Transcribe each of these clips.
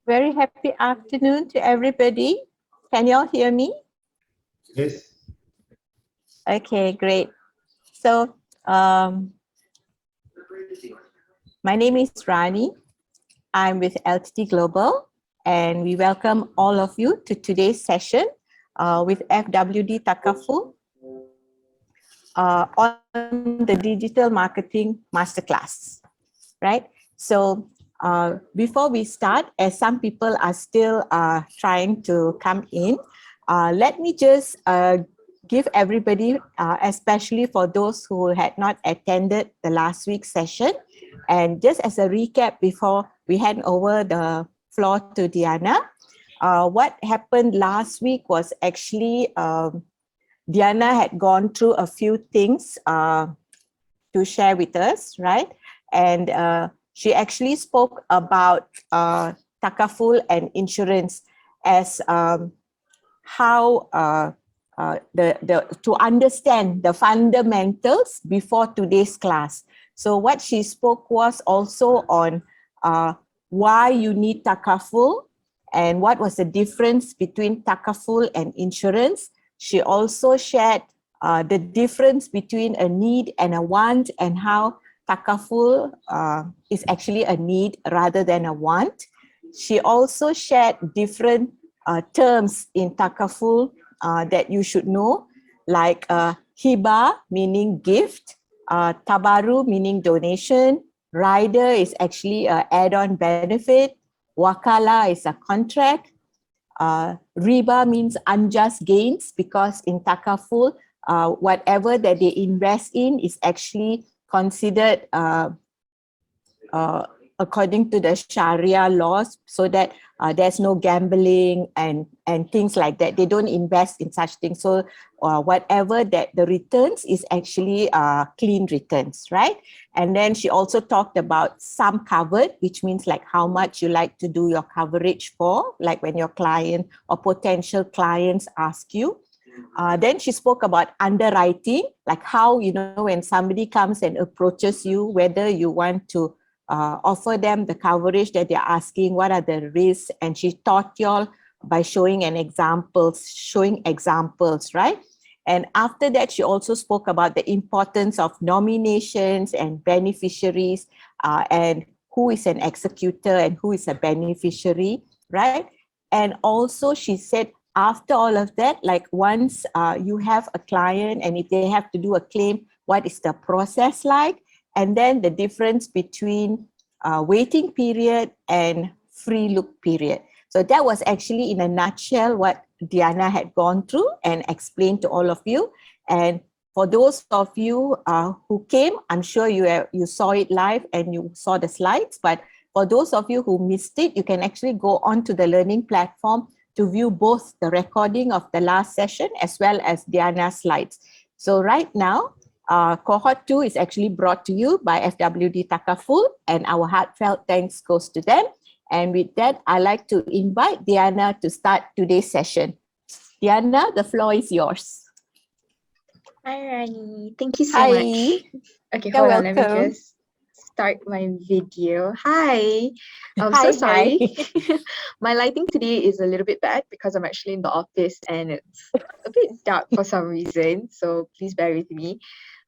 Very happy afternoon to everybody. Can you all hear me? Yes. Okay, great. So, my name is Rani. I'm with LTT Global, and we welcome all of you to today's session with FWD Takaful on the Digital Marketing Masterclass, right? So, before we start, as some people are still trying to come in, let me just give everybody, especially for those who had not attended the last week's session, and just as a recap before we hand over the floor to Diana, what happened last week was actually Diana had gone through a few things to share with us, right? And she actually spoke about Takaful and Insurance as how to understand the fundamentals before today's class. So what she spoke was also on why you need Takaful and what was the difference between Takaful and Insurance. She also shared the difference between a need and a want, and how Takaful is actually a need rather than a want. She also shared different terms in Takaful that you should know, like hiba meaning gift, tabaru meaning donation, rider is actually an add-on benefit, wakala is a contract, riba means unjust gains, because in Takaful, whatever that they invest in is actually considered according to the Sharia laws, so that there's no gambling and things like that. They don't invest in such things. So whatever that the returns is actually clean returns, right? And then she also talked about sum covered, which means like how much you like to do your coverage for, like when your client or potential clients ask you. Then she spoke about underwriting, like how, you know, when somebody comes and approaches you, whether you want to offer them the coverage that they're asking, what are the risks, and she taught y'all by showing examples, right? And after that, she also spoke about the importance of nominations and beneficiaries, and who is an executor and who is a beneficiary, right? And also she said, after all of that, like once you have a client and if they have to do a claim, what is the process like? And then the difference between waiting period and free look period. So that was actually in a nutshell what Diana had gone through and explained to all of you. And for those of you who came, I'm sure you saw it live and you saw the slides, but for those of you who missed it, you can actually go on to the learning platform to view both the recording of the last session as well as Diana's slides. So right now, cohort 2 is actually brought to you by FWD Takaful, and our heartfelt thanks goes to them. And with that, I'd like to invite Diana to start today's session. Diana, the floor is yours. Hi, Rani. Thank you so Hi. much. Okay, You're hold on. Let me welcome. just start my video. Hi. I'm Hi, so sorry. hi. My lighting today is a little bit bad because I'm actually in the office and it's a bit dark for some reason. So please bear with me.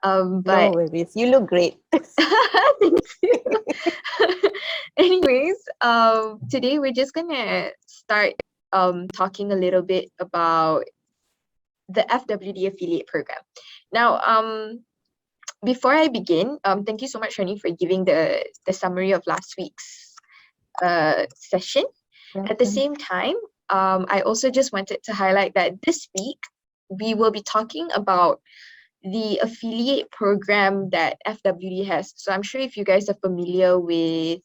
No But worries. You look great. thank you. Anyways, today we're just gonna start talking a little bit about the FWD affiliate program. Now, before I begin, thank you so much, Rani, for giving the summary of last week's session. At the same time, I also just wanted to highlight that this week we will be talking about the affiliate program that FWD has. So I'm sure if you guys are familiar with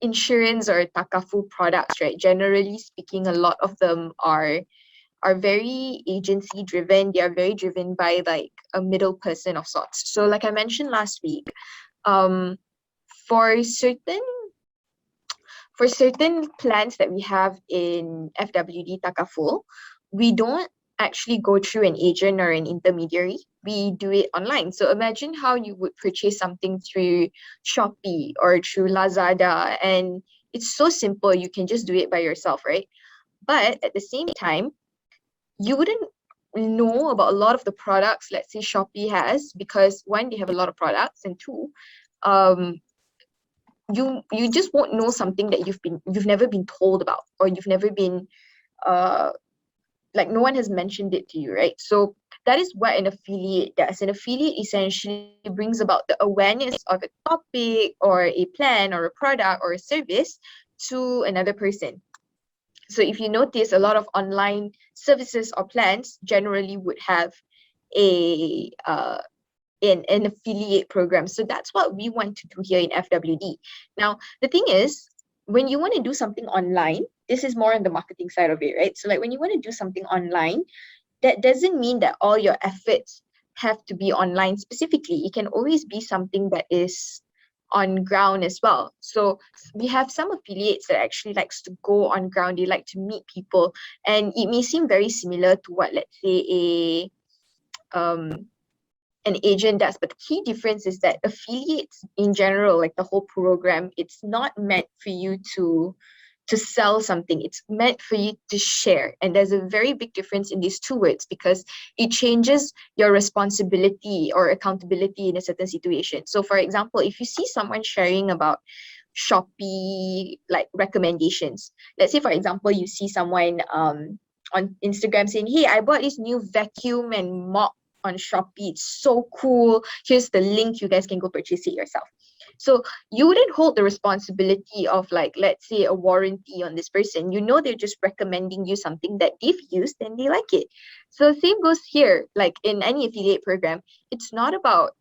insurance or Takaful products, right? Generally speaking, a lot of them are very agency driven. They are very driven by like a middle person of sorts. So like I mentioned last week, for certain plans that we have in FWD Takaful, we don't actually go through an agent or an intermediary. We do it online. So imagine how you would purchase something through Shopee or through Lazada, and it's so simple. You can just do it by yourself, right? But at the same time, you wouldn't know about a lot of the products, let's say Shopee has, because one, they have a lot of products, and two, um, you just won't know something that you've never been told about, or you've never been like no one has mentioned it to you, right? So that is what an affiliate does. An affiliate essentially brings about the awareness of a topic or a plan or a product or a service to another person. So if you notice, a lot of online services or plans generally would have a an affiliate program. So that's what we want to do here in FWD. Now, the thing is, when you want to do something online, this is more on the marketing side of it, right? So like when you want to do something online, that doesn't mean that all your efforts have to be online specifically. It can always be something that is on ground as well. So we have some affiliates that actually likes to go on ground. They like to meet people, and it may seem very similar to what, let's say, an agent does, but the key difference is that affiliates in general, like the whole program, it's not meant for you to sell something. It's meant for you to share. And there's a very big difference in these two words, because it changes your responsibility or accountability in a certain situation. So for example, if you see someone sharing about Shopee like recommendations, let's say for example you see someone on Instagram saying, hey, I bought this new vacuum and mop on Shopee, it's so cool, here's the link, you guys can go purchase it yourself. So you wouldn't hold the responsibility of, like, let's say, a warranty on this person. You know, they're just recommending you something that they've used and they like it. So same goes here. Like in any affiliate program, it's not about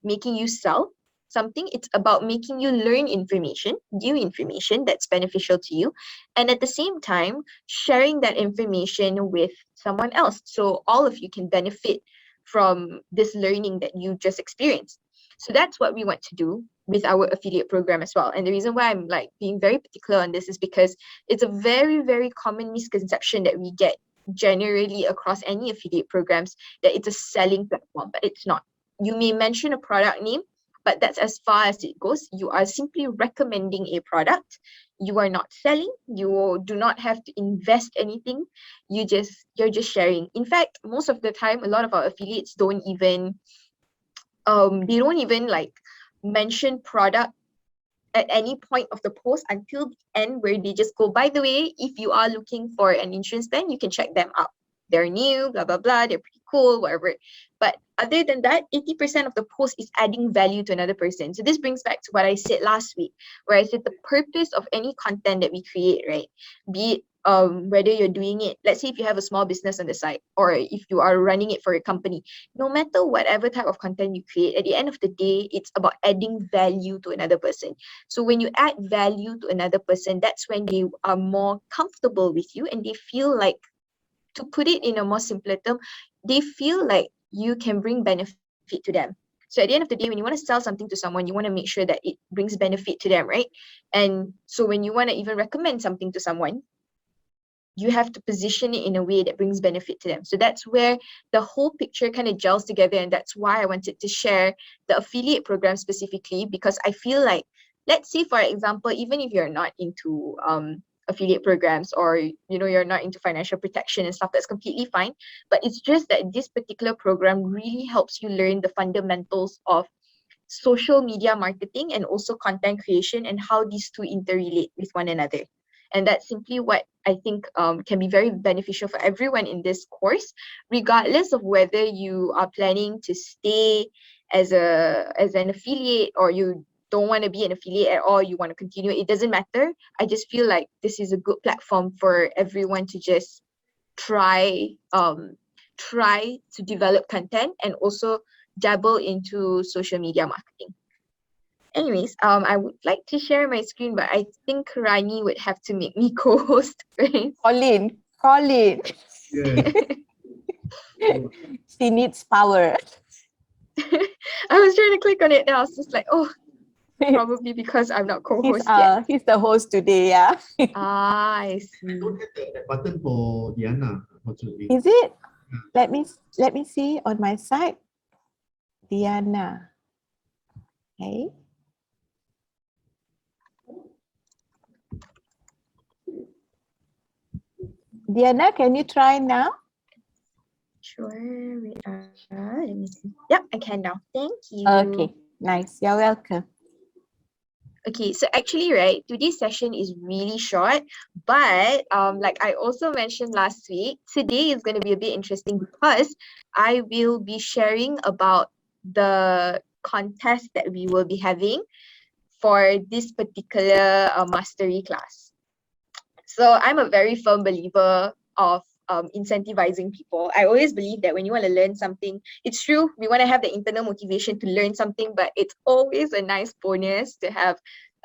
making you sell something. It's about making you learn information, new information that's beneficial to you, and at the same time sharing that information with someone else, so all of you can benefit from this learning that you just experienced. So that's what we want to do with our affiliate program as well. And the reason why I'm like being very particular on this is because it's a very, very common misconception that we get generally across any affiliate programs, that it's a selling platform, but it's not. You may mention a product name, but that's as far as it goes. You are simply recommending a product. You are not selling. You do not have to invest anything. You're just sharing. In fact, most of the time, a lot of our affiliates don't even like mention product at any point of the post until the end, where they just go, by the way, if you are looking for an insurance plan, you can check them out. They're new, blah, blah, blah. They're pretty cool, whatever. But other than that, 80% of the post is adding value to another person. So this brings back to what I said last week, where I said the purpose of any content that we create, right? Be it whether you're doing it, let's say if you have a small business on the side, or if you are running it for a company, no matter whatever type of content you create, at the end of the day, it's about adding value to another person. So when you add value to another person, that's when they are more comfortable with you, and they feel like, to put it in a more simpler term, they feel like you can bring benefit to them. So at the end of the day, when you want to sell something to someone, you want to make sure that it brings benefit to them, right? And so when you want to even recommend something to someone, you have to position it in a way that brings benefit to them. So that's where the whole picture kind of gels together. And that's why I wanted to share the affiliate program specifically, because I feel like, let's say, for example, even if you're not into affiliate programs, or you're not into financial protection and stuff, that's completely fine. But it's just that this particular program really helps you learn the fundamentals of social media marketing and also content creation, and how these two interrelate with one another. And that's simply what I think can be very beneficial for everyone in this course, regardless of whether you are planning to stay as an affiliate, or you don't want to be an affiliate at all, you want to continue. It doesn't matter. I just feel like this is a good platform for everyone to just try to develop content and also dabble into social media marketing. Anyways, I would like to share my screen, but I think Rani would have to make me co-host, right? Colin. Yes. She needs power. I was trying to click on it and I was just like, oh, probably because I'm not co-host yet. He's the host today, yeah. I I see. don't have that button for Diana. unfortunately. Is it? Let me see on my side. Diana. Okay. Diana, can you try now? Sure. Wait, let me see. Yep, I can now. Thank you. Okay, nice. You're welcome. Okay, so actually, right, today's session is really short, but like I also mentioned last week, today is going to be a bit interesting because I will be sharing about the contest that we will be having for this particular mastery class. So I'm a very firm believer of incentivizing people. I always believe that when you want to learn something, it's true, we want to have the internal motivation to learn something, but it's always a nice bonus to have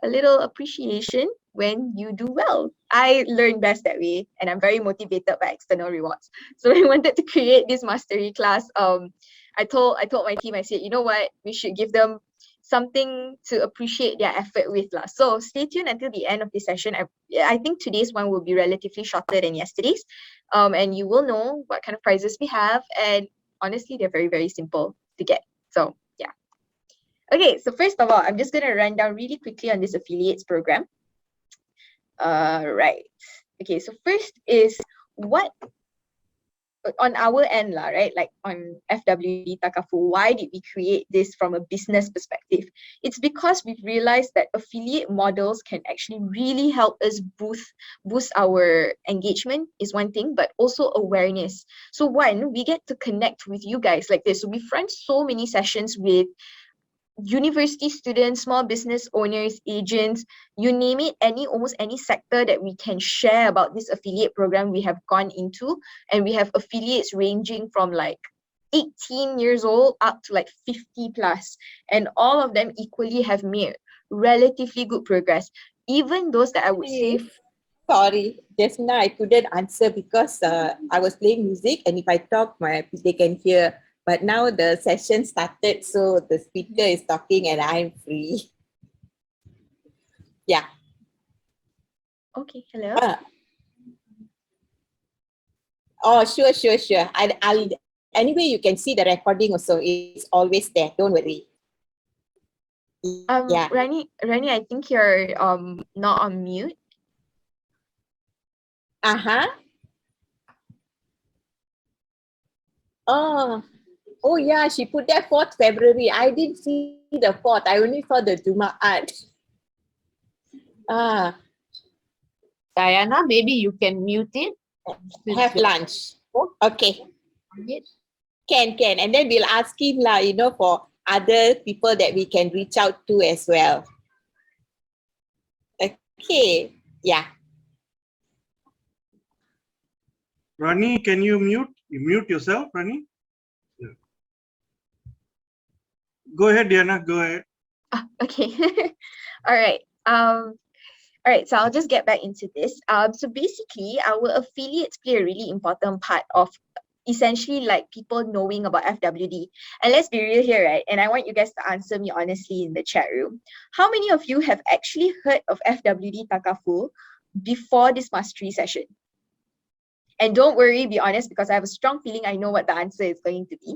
a little appreciation when you do well. I learn best that way, and I'm very motivated by external rewards. So I wanted to create this mastery class. I told my team, I said, you know what, we should give them something to appreciate their effort with lah. So stay tuned until the end of this session. I think today's one will be relatively shorter than yesterday's. And you will know what kind of prizes we have. And honestly, they're very, very simple to get. So yeah. Okay, so first of all, I'm just gonna run down really quickly on this affiliates program. Right. Okay, so first is what on our end lah, right? Like on FWD Takaful, why did we create this from a business perspective? It's because we've realized that affiliate models can actually really help us boost our engagement is one thing, but also awareness. So one, we get to connect with you guys like this. So we've run so many sessions with university students, small business owners, agents, you name it, almost any sector that we can share about this affiliate program we have gone into. And we have affiliates ranging from like 18 years old up to like 50 plus. And all of them equally have made relatively good progress. Even those that I would say, Sorry, just now I couldn't answer because I was playing music, and if I talk, they can hear. But now the session started, so the speaker is talking and I'm free. Yeah. okay, hello. Oh, sure. I'll anyway, you can see the recording also. It's always there. Don't worry. Yeah. Rani, I think you're not on mute. Uh-huh. Oh yeah, she put that 4th February. I didn't see the 4th. I only saw the Jumaat. Diana, maybe you can mute it. Have lunch. Okay. Can. And then we'll ask him lah, for other people that we can reach out to as well. Okay. Yeah. Rani, can you mute? You mute yourself, Rani? Yeah. Go ahead, Diana. Go ahead. Okay. All right. All right, so I'll just get back into this. So basically, our affiliates play a really important part of essentially like people knowing about FWD. And let's be real here, right? And I want you guys to answer me honestly in the chat room. How many of you have actually heard of FWD Takaful before this mastery session? And don't worry, be honest, because I have a strong feeling I know what the answer is going to be.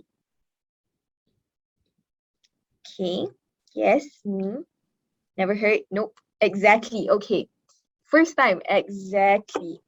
Okay. Yes, me. Never heard. Nope. Exactly. Okay. First time. Exactly.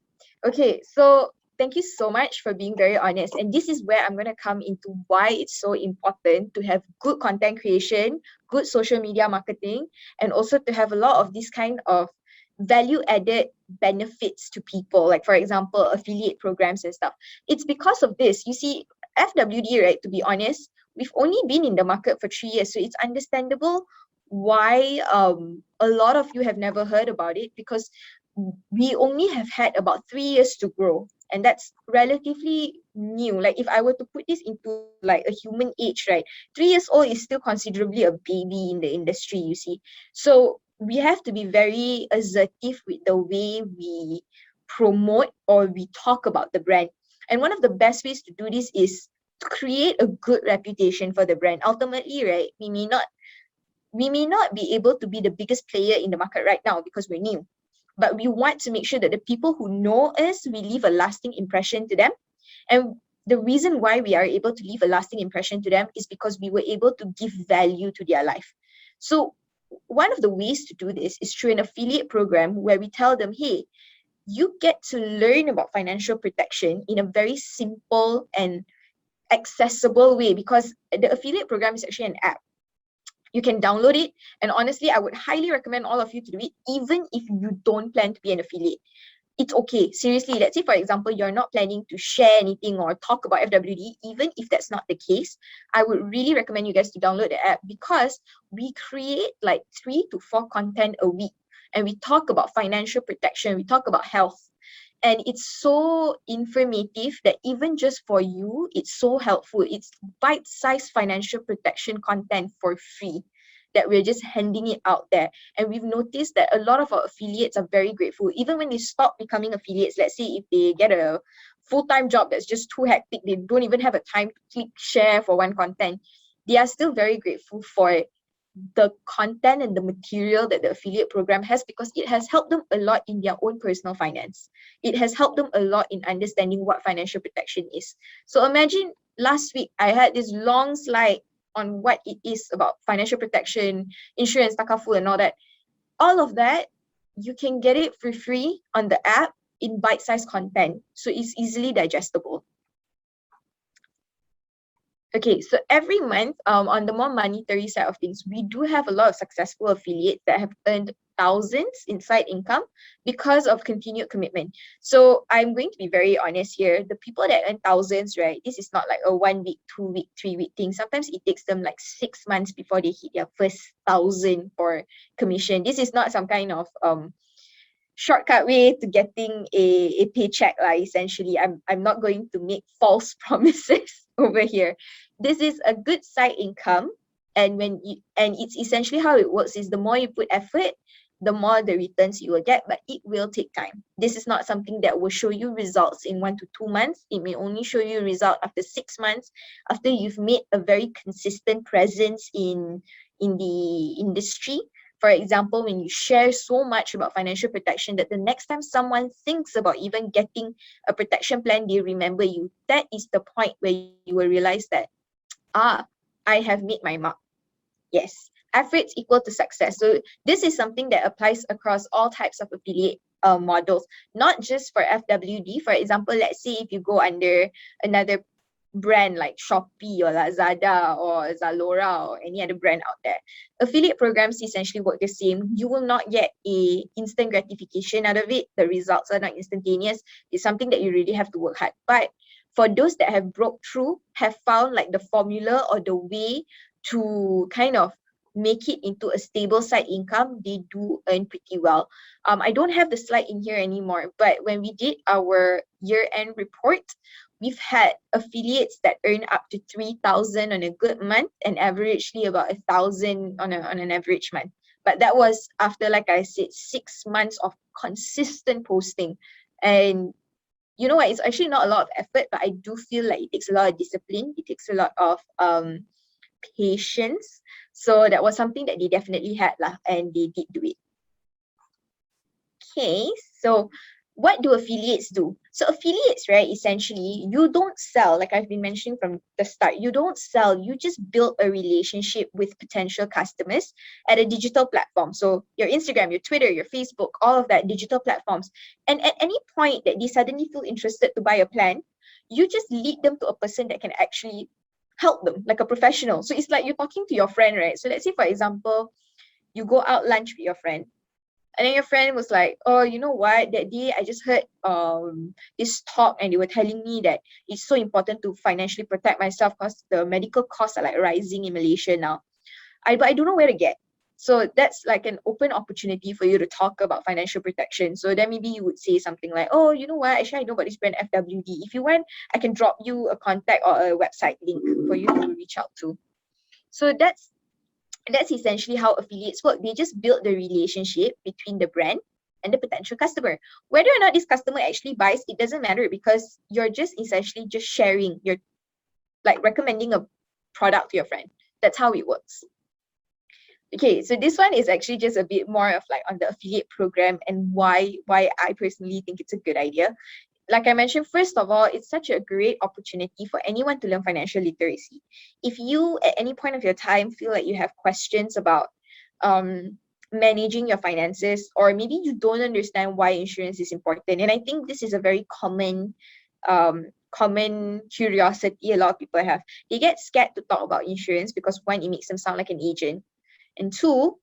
Okay. So thank you so much for being very honest. And this is where I'm going to come into why it's so important to have good content creation, good social media marketing, and also to have a lot of this kind of value-added benefits to people. Like, for example, affiliate programs and stuff. It's because of this. You see, FWD, right, to be honest, we've only been in the market for 3 years. So it's understandable why a lot of you have never heard about it, because we only have had about 3 years to grow, and that's relatively new. Like if I were to put this into like a human age, right, 3 years old is still considerably a baby in the industry, you see. So we have to be very assertive with the way we promote or we talk about the brand. And one of the best ways to do this is to create a good reputation for the brand. Ultimately, right, we may not be able to be the biggest player in the market right now because we're new, but we want to make sure that the people who know us, we leave a lasting impression to them. And the reason why we are able to leave a lasting impression to them is because we were able to give value to their life. So one of the ways to do this is through an affiliate program where we tell them, hey, you get to learn about financial protection in a very simple and accessible way, because the affiliate program is actually an app. You can download it, and honestly, I would highly recommend all of you to do it, even if you don't plan to be an affiliate. It's okay. Seriously, let's say, for example, you're not planning to share anything or talk about FWD, even if that's not the case, I would really recommend you guys to download the app, because we create like 3 to 4 content a week, and we talk about financial protection, we talk about health. And it's so informative that even just for you, it's so helpful. It's bite-sized financial protection content for free that we're just handing it out there. And we've noticed that a lot of our affiliates are very grateful. Even when they stop becoming affiliates, let's say if they get a full-time job that's just too hectic, they don't even have a time to click share for one content, they are still very grateful for the content and the material that the affiliate program has, because it has helped them a lot in their own personal finance. It has helped them a lot in understanding what financial protection is. So imagine last week, I had this long slide on what it is about financial protection, insurance, Takaful, and all that. All of that, you can get it for free on the app in bite-sized content. So it's easily digestible. Okay, so every month, on the more monetary side of things, we do have a lot of successful affiliates that have earned thousands in side income because of continued commitment. So I'm going to be very honest here. The people that earn thousands, right, this is not like a 1 week, 2 week, 3 week thing. Sometimes it takes them like 6 months before they hit their first 1,000 for commission. This is not some kind of shortcut way to getting a paycheck, essentially. I'm not going to make false promises over here. This is a good side income, and it's essentially how it works is the more you put effort, the more the returns you will get, but it will take time. This is not something that will show you results in 1 to 2 months. It may only show you a result after 6 months, after you've made a very consistent presence in the industry. For example, when you share so much about financial protection that the next time someone thinks about even getting a protection plan, they remember you. That is the point where you will realize that, I have made my mark. Yes, efforts equal to success. So this is something that applies across all types of affiliate models, not just for FWD. For example, let's say if you go under another brand like Shopee or Lazada or Zalora or any other brand out there, affiliate programs essentially work the same. You will not get a instant gratification out of it. The results are not instantaneous. It's something that you really have to work hard. But for those that have broke through, have found like the formula or the way to kind of make it into a stable side income, they do earn pretty well. I don't have the slide in here anymore, but when we did our year-end report, we've had affiliates that earn up to 3,000 on a good month and averagely about 1,000 on an average month. But that was after, like I said, 6 months of consistent posting. And you know what, it's actually not a lot of effort, but I do feel like it takes a lot of discipline. It takes a lot of patience. So that was something that they definitely had and they did do it. Okay, so what do affiliates do? So affiliates, right, essentially, you don't sell, like I've been mentioning from the start, you don't sell, you just build a relationship with potential customers at a digital platform. So your Instagram, your Twitter, your Facebook, all of that, digital platforms. And at any point that they suddenly feel interested to buy a plan, you just lead them to a person that can actually help them, like a professional. So it's like you're talking to your friend, right? So let's say, for example, you go out lunch with your friend, and then your friend was like, oh, you know what, that day I just heard this talk and they were telling me that it's so important to financially protect myself because the medical costs are like rising in Malaysia now. But I don't know where to get. So that's like an open opportunity for you to talk about financial protection. So then maybe you would say something like, oh, you know what, actually I know about this brand FWD. If you want, I can drop you a contact or a website link for you to reach out to. So that's essentially how affiliates work. They just build the relationship between the brand and the potential customer. Whether or not this customer actually buys, it doesn't matter, because you're just essentially just sharing, you're like recommending a product to your friend. That's how it works. Okay, so this one is actually just a bit more of like on the affiliate program and why I personally think it's a good idea. like I mentioned, first of all, it's such a great opportunity for anyone to learn financial literacy. If you at any point of your time feel like you have questions about managing your finances, or maybe you don't understand why insurance is important, and I think this is a very common curiosity a lot of people have. They get scared to talk about insurance because one, it makes them sound like an agent, and two,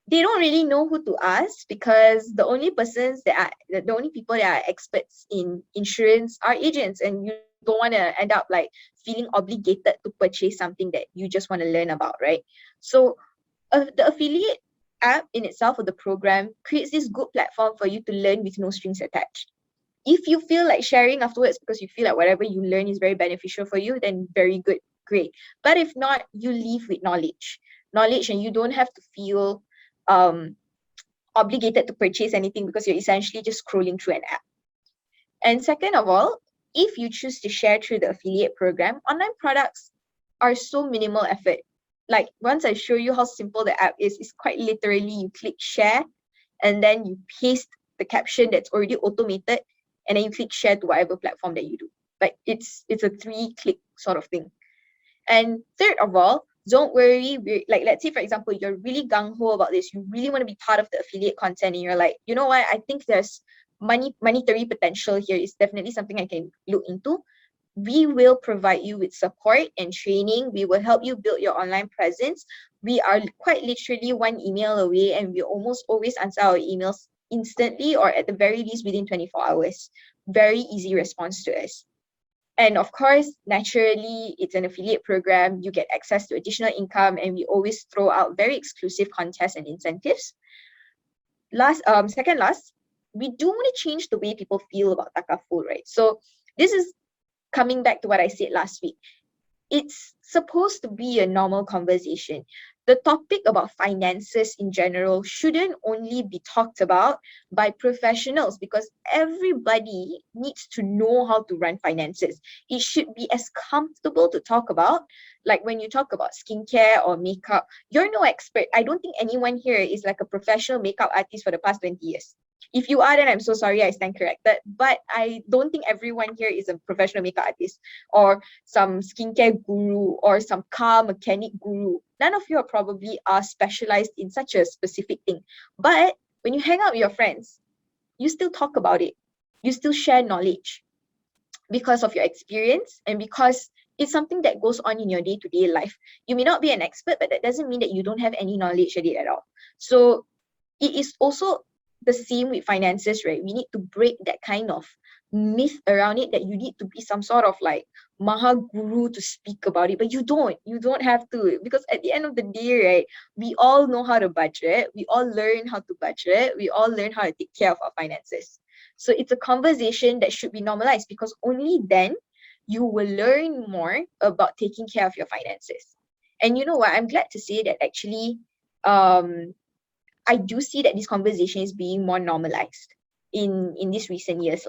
they don't really know who to ask, because the only people that are experts in insurance are agents, and you don't want to end up like feeling obligated to purchase something that you just want to learn about, right? So the affiliate app in itself, or the program, creates this good platform for you to learn with no strings attached. If you feel like sharing afterwards because you feel like whatever you learn is very beneficial for you, then very good, great. But if not, you leave with knowledge, and you don't have to feel obligated to purchase anything because you're essentially just scrolling through an app. And second of all, if you choose to share through the affiliate program, online products are so minimal effort. Like once I show you how simple the app is, it's quite literally you click share and then you paste the caption that's already automated, and then you click share to whatever platform that you do. Like it's a 3-click sort of thing. And third of all, don't worry, like let's say for example, you're really gung-ho about this, you really want to be part of the affiliate content, and you're like, you know what, I think there's monetary potential here, is definitely something I can look into. We will provide you with support and training. We will help you build your online presence. We are quite literally one email away, and we almost always answer our emails instantly, or at the very least within 24 hours. Very easy response to us. And of course, naturally, it's an affiliate program. You get access to additional income, and we always throw out very exclusive contests and incentives. Second last, we do want to change the way people feel about Takaful, right? So this is coming back to what I said last week. It's supposed to be a normal conversation. The topic about finances in general shouldn't only be talked about by professionals, because everybody needs to know how to run finances. It should be as comfortable to talk about. Like when you talk about skincare or makeup, you're no expert. I don't think anyone here is like a professional makeup artist for the past 20 years. If you are, then I'm so sorry, I stand corrected. But I don't think everyone here is a professional makeup artist or some skincare guru or some car mechanic guru. None of you are probably specialized in such a specific thing. But when you hang out with your friends, you still talk about it. You still share knowledge because of your experience and because it's something that goes on in your day-to-day life. You may not be an expert, but that doesn't mean that you don't have any knowledge at it at all. So it is also the same with finances, right? We need to break that kind of myth around it that you need to be some sort of like maha guru to speak about it, but you don't have to, because at the end of the day, right, we all know how to budget, we all learn how to budget, we all learn how to take care of our finances. So it's a conversation that should be normalized, because only then you will learn more about taking care of your finances. And you know what, I'm glad to say that actually I do see that this conversation is being more normalized in these recent years.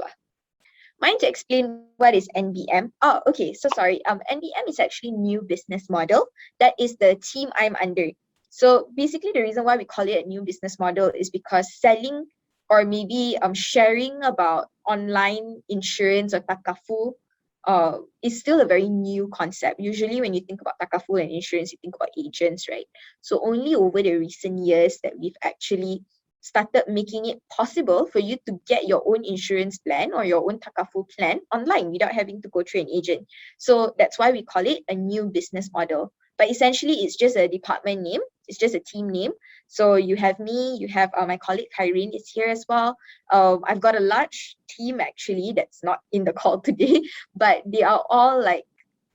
Mind to explain what is NBM? Oh, okay, so sorry. NBM is actually new business model. That is the team I'm under. So basically the reason why we call it a new business model is because selling or maybe sharing about online insurance or Takaful is still a very new concept. Usually when you think about Takaful and insurance, you think about agents, right? So only over the recent years that we've actually started making it possible for you to get your own insurance plan or your own Takaful plan online without having to go through an agent. So that's why we call it a new business model. But essentially, it's just a department name. It's just a team name. So you have me, you have my colleague Kyrene is here as well. I've got a large team actually that's not in the call today, but they are all like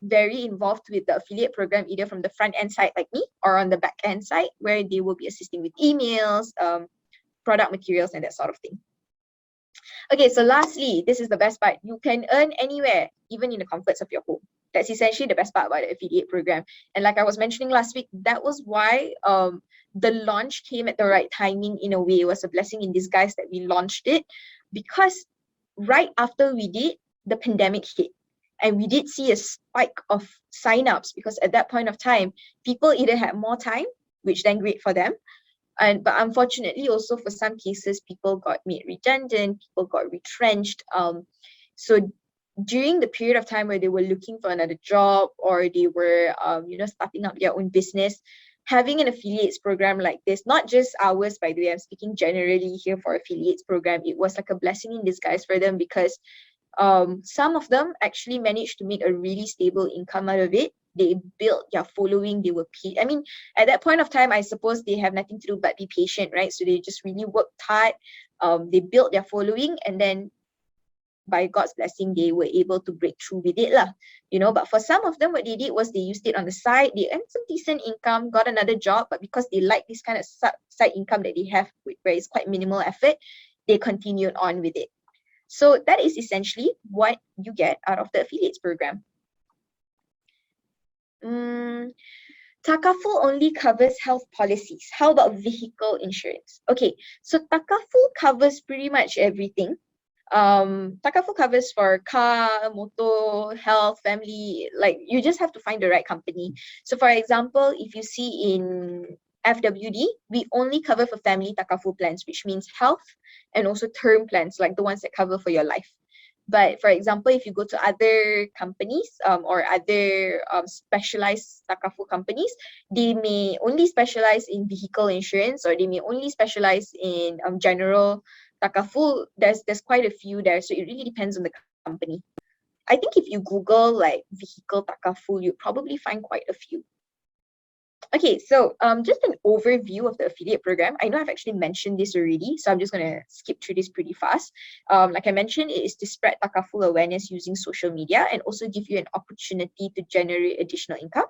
very involved with the affiliate program, either from the front end side like me or on the back end side, where they will be assisting with emails, product materials, and that sort of thing. Okay, so lastly, this is the best part. You can earn anywhere, even in the comforts of your home. That's essentially the best part about the affiliate program. And like I was mentioning last week, that was why the launch came at the right timing in a way. It was a blessing in disguise that we launched it, because right after we did, the pandemic hit. And we did see a spike of signups, because at that point of time, people either had more time, which then great for them, But unfortunately, also for some cases, people got made redundant, people got retrenched. So during the period of time where they were looking for another job, or they were starting up their own business, having an affiliates program like this, not just ours, by the way, I'm speaking generally here for affiliates program, it was like a blessing in disguise for them, because some of them actually managed to make a really stable income out of it. They built their following, they were paid. I mean, at that point of time, I suppose they have nothing to do but be patient, right? So they just really worked hard. They built their following, and then by God's blessing, they were able to break through with it, But for some of them, what they did was they used it on the side. They earned some decent income, got another job, but because they like this kind of side income that they have, where it's quite minimal effort, they continued on with it. So that is essentially what you get out of the affiliates program. Takaful only covers health policies. How about vehicle insurance? Okay, so Takaful covers pretty much everything. Takaful covers for car, motor, health, family. Like, you just have to find the right company. So for example, if you see in FWD, we only cover for family Takaful plans, which means health and also term plans, like the ones that cover for your life. But for example, if you go to other companies or other specialized Takaful companies, they may only specialize in vehicle insurance, or they may only specialize in general Takaful. There's quite a few there, so it really depends on the company. I think if you Google like vehicle Takaful, you probably find quite a few. Okay, so just an overview of the affiliate program. I know I've actually mentioned this already, so I'm just going to skip through this pretty fast. Like I mentioned, it is to spread Takaful awareness using social media and also give you an opportunity to generate additional income.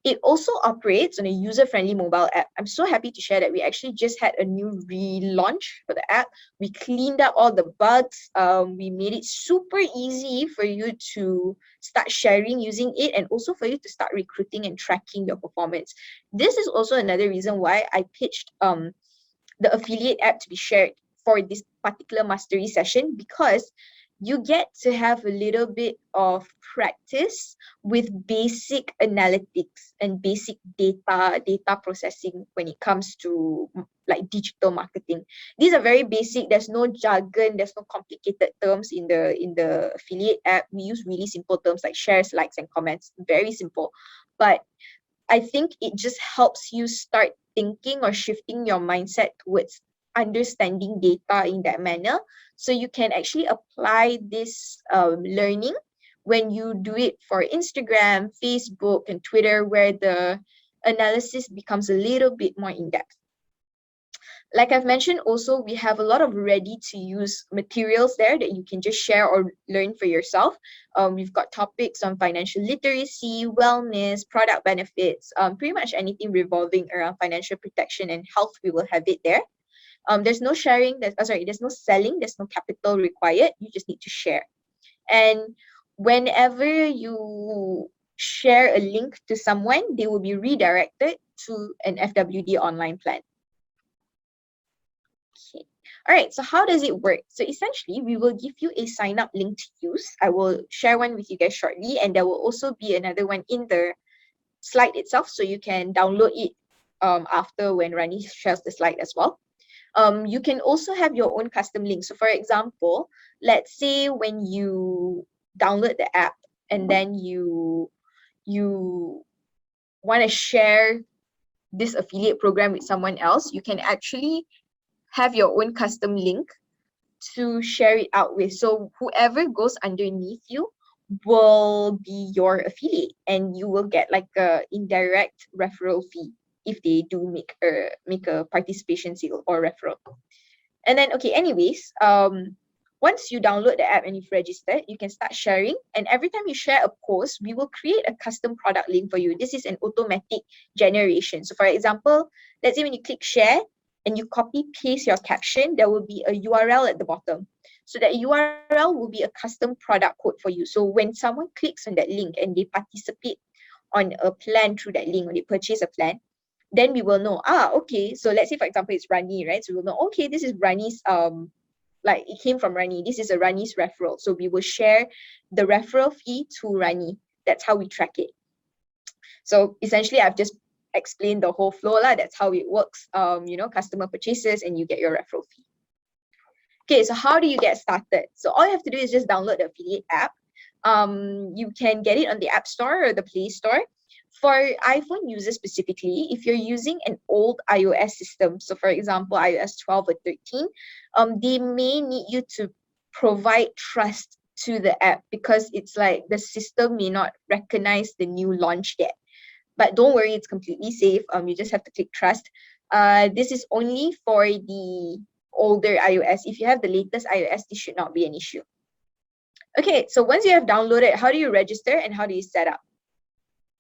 It also operates on a user-friendly mobile app. I'm so happy to share that we actually just had a new relaunch for the app. We cleaned up all the bugs. We made it super easy for you to start sharing using it, and also for you to start recruiting and tracking your performance. This is also another reason why I pitched the affiliate app to be shared for this particular mastery session, because you get to have a little bit of practice with basic analytics and basic data processing when it comes to like digital marketing. These are very basic. There's no jargon, there's no complicated terms in the affiliate app. We use really simple terms like shares, likes, and comments. Very simple. But I think it just helps you start thinking or shifting your mindset towards understanding data in that manner, so you can actually apply this learning when you do it for Instagram, Facebook, and Twitter, where the analysis becomes a little bit more in-depth. Like I've mentioned, also, we have a lot of ready-to-use materials there that you can just share or learn for yourself. We've got topics on financial literacy, wellness, product benefits, pretty much anything revolving around financial protection and health, we will have it there. There's no sharing, there's no selling, there's no capital required. You just need to share. And whenever you share a link to someone, they will be redirected to an FWD online plan. Okay. All right, so how does it work? So essentially, we will give you a sign-up link to use. I will share one with you guys shortly, and there will also be another one in the slide itself, so you can download it after when Rani shares the slide as well. You can also have your own custom link. So for example, let's say when you download the app and then you want to share this affiliate program with someone else, you can actually have your own custom link to share it out with. So whoever goes underneath you will be your affiliate, and you will get like a indirect referral fee if they do make a participation sale or referral. And then, okay, anyways, once you download the app and you've registered, you can start sharing. And every time you share a post, we will create a custom product link for you. This is an automatic generation. So for example, let's say when you click share and you copy paste your caption, there will be a URL at the bottom. So that URL will be a custom product code for you. So when someone clicks on that link and they participate on a plan through that link, when they purchase a plan, then we will know, okay, so let's say for example it's Rani, right? So we'll know, okay, this is Rani's like it came from Rani, this is a Rani's referral. So we will share the referral fee to Rani. That's how we track it. So essentially I've just explain the whole flow lah. That's how it works. You know, customer purchases and you get your referral fee. Okay, so how do you get started? So all you have to do is just download the affiliate app. You can get it on the App Store or the Play Store. For iPhone users specifically, if you're using an old iOS system, so for example, iOS 12 or 13, they may need you to provide trust to the app because it's like the system may not recognize the new launch yet. But don't worry, it's completely safe. You just have to click trust. This is only for the older iOS. If you have the latest iOS, this should not be an issue. Okay, so once you have downloaded, how do you register and how do you set up?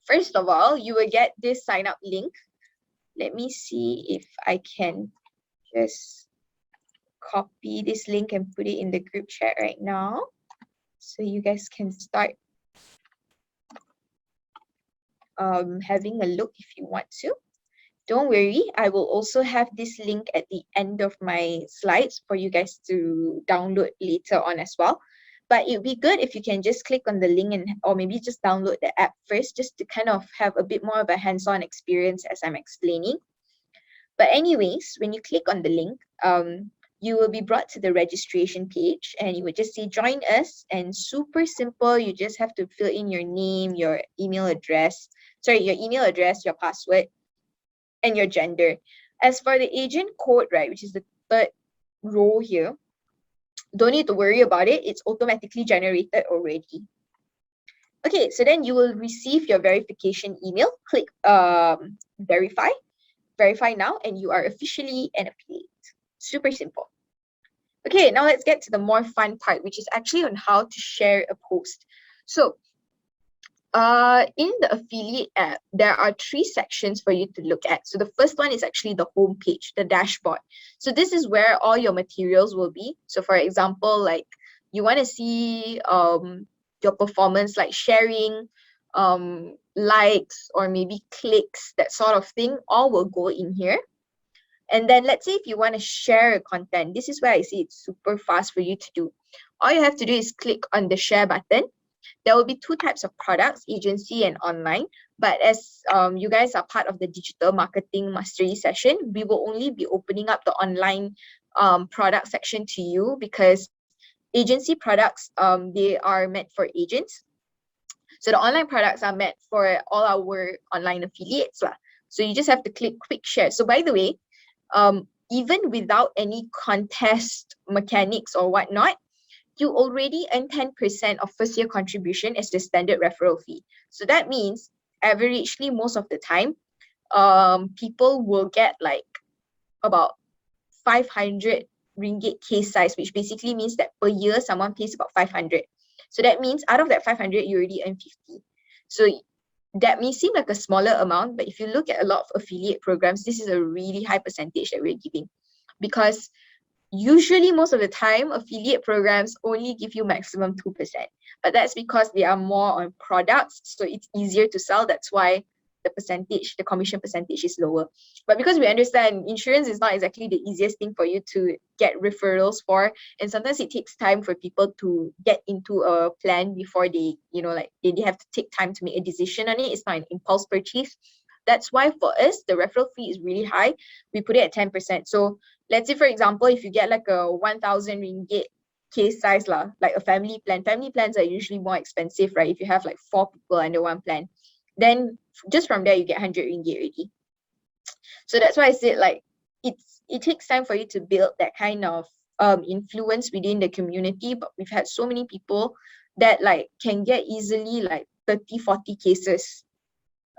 First of all, you will get this sign up link. Let me see if I can just copy this link and put it in the group chat right now, so you guys can start having a look if you want to. Don't worry, I will also have this link at the end of my slides for you guys to download later on as well. But it would be good if you can just click on the link and or maybe just download the app first, just to kind of have a bit more of a hands-on experience as I'm explaining. But anyways, when you click on the link, you will be brought to the registration page and you would just say join us, and super simple. You just have to fill in your name, your email address, your password, and your gender. As for the agent code, right, which is the third row here, don't need to worry about it. It's automatically generated already. Okay, so then you will receive your verification email. Click verify now, and you are officially an affiliate. Super simple. Okay, now let's get to the more fun part, which is actually on how to share a post. So in the affiliate app, there are 3 sections for you to look at. So the first one is actually the home page, the dashboard. So this is where all your materials will be. So for example, like you want to see your performance, like sharing, likes, or maybe clicks, that sort of thing, all will go in here. And then let's say if you want to share content, this is where I see it's super fast for you to do. All you have to do is click on the share button. There will be 2 types of products, agency and online. But as you guys are part of the digital marketing mastery session, we will only be opening up the online product section to you, because agency products, they are meant for agents. So the online products are meant for all our online affiliates lah. So you just have to click quick share. So by the way, even without any contest mechanics or whatnot, you already earn 10% of first year contribution as the standard referral fee. So that means averagely most of the time, people will get like about 500 ringgit case size, which basically means that per year someone pays about 500. So that means out of that 500, you already earn 50. So that may seem like a smaller amount, but if you look at a lot of affiliate programs, this is a really high percentage that we're giving, because usually most of the time affiliate programs only give you maximum 2%, but that's because they are more on products, so it's easier to sell. That's why the commission percentage is lower. But because we understand insurance is not exactly the easiest thing for you to get referrals for, and sometimes it takes time for people to get into a plan before they, you know, like they have to take time to make a decision on it. It's not an impulse purchase. That's why for us, the referral fee is really high. We put it at 10%. So let's say, for example, if you get like a 1,000 ringgit case size lah, like a family plan. Family plans are usually more expensive, right? If you have like 4 people under one plan, then just from there you get 100 ringgit already. So that's why I said like it takes time for you to build that kind of influence within the community. But we've had so many people that like can get easily like 30-40 cases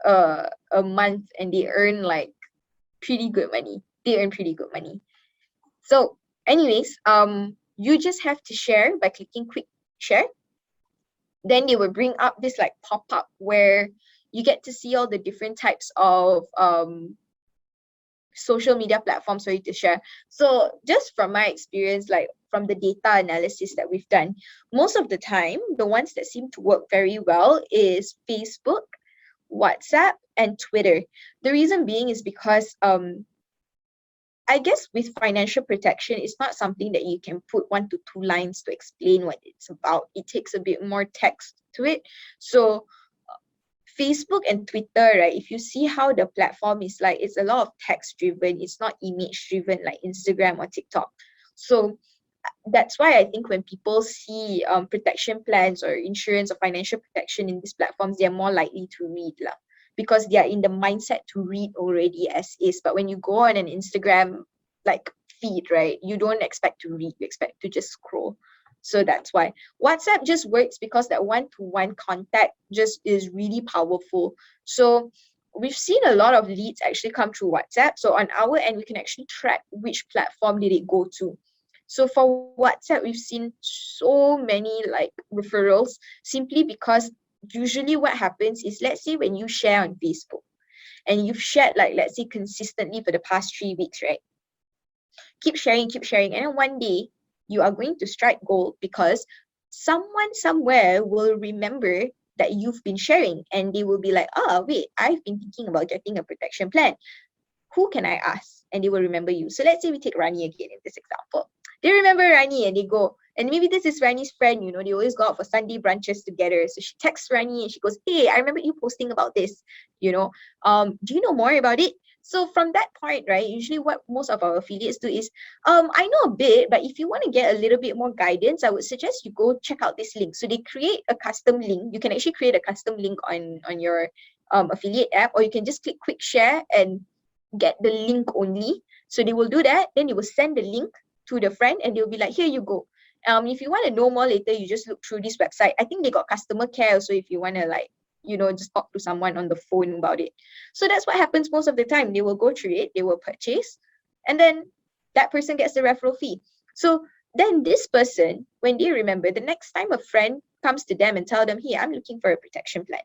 a month, and they earn like pretty good money. So anyways, you just have to share by clicking quick share. Then they will bring up this like pop-up where you get to see all the different types of social media platforms for you to share. So just from my experience, like from the data analysis that we've done, most of the time, the ones that seem to work very well is Facebook, WhatsApp, and Twitter. The reason being is because I guess with financial protection, it's not something that you can put 1 to 2 lines to explain what it's about. It takes a bit more text to it. So Facebook and Twitter, right? If you see how the platform is like, it's a lot of text driven. It's not image driven like Instagram or TikTok. So that's why I think when people see protection plans or insurance or financial protection in these platforms, they're more likely to read lah, because they are in the mindset to read already as is. But when you go on an Instagram like feed, right, you don't expect to read, you expect to just scroll. So that's why WhatsApp just works, because that one-to-one contact just is really powerful. So we've seen a lot of leads actually come through WhatsApp. So on our end, we can actually track which platform did it go to. So for WhatsApp, we've seen so many like referrals, simply because usually what happens is, let's say when you share on Facebook and you've shared like, let's say consistently for the past 3 weeks, right? Keep sharing. And then one day you are going to strike gold, because someone somewhere will remember that you've been sharing, and they will be like, oh, wait, I've been thinking about getting a protection plan. Who can I ask? And they will remember you. So let's say we take Rani again in this example. They remember Rani and they go, and maybe this is Rani's friend, you know, they always go out for Sunday brunches together. So she texts Rani and she goes, hey, I remember you posting about this, you know, do you know more about it? So from that point, right, usually what most of our affiliates do is, I know a bit, but if you want to get a little bit more guidance, I would suggest you go check out this link. So they create a custom link. You can actually create a custom link on your affiliate app, or you can just click quick share and get the link only. So they will do that. Then they will send the link to the friend and they'll be like, here you go. If you want to know more later, you just look through this website. I think they got customer care also, if you want to like, you know, just talk to someone on the phone about it. So that's what happens most of the time. They will go through it, they will purchase, and then that person gets the referral fee. So then this person, when they remember, the next time a friend comes to them and tell them, hey, I'm looking for a protection plan,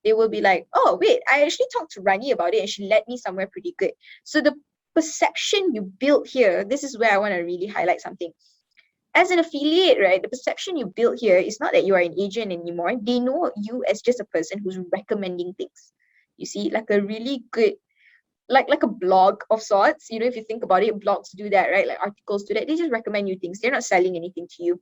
they will be like, oh, wait, I actually talked to Rani about it and she led me somewhere pretty good. So the perception you build here, this is where I want to really highlight something. As an affiliate, right, the perception you build here is not that you are an agent anymore. They know you as just a person who's recommending things. You see, like a really good, like a blog of sorts. You know, if you think about it, blogs do that, right? Like articles do that. They just recommend you things. They're not selling anything to you.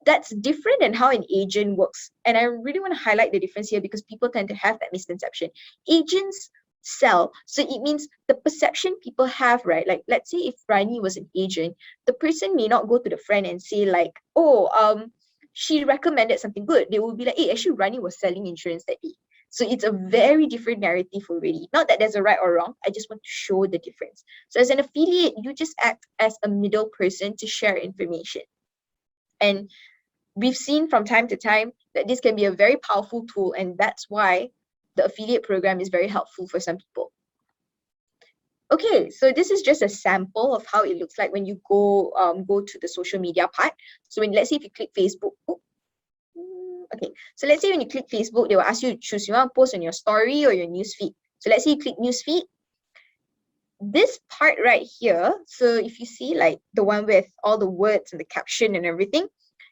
That's different than how an agent works. And I really want to highlight the difference here, because people tend to have that misconception. Agents sell. So it means the perception people have, right? Like, let's say if Rani was an agent, the person may not go to the friend and say like, oh, she recommended something good. They will be like, hey, actually Rani was selling insurance that day. So it's a very different narrative already. Not that there's a right or wrong. I just want to show the difference. So as an affiliate, you just act as a middle person to share information. And we've seen from time to time that this can be a very powerful tool, and that's why the affiliate program is very helpful for some people. Okay, so this is just a sample of how it looks like when you go to the social media part. So when, let's say if you click Facebook, okay, so let's say when you click Facebook, they will ask you to choose, you want to post on your story or your newsfeed. So let's say you click newsfeed. This part right here, so if you see like the one with all the words and the caption and everything,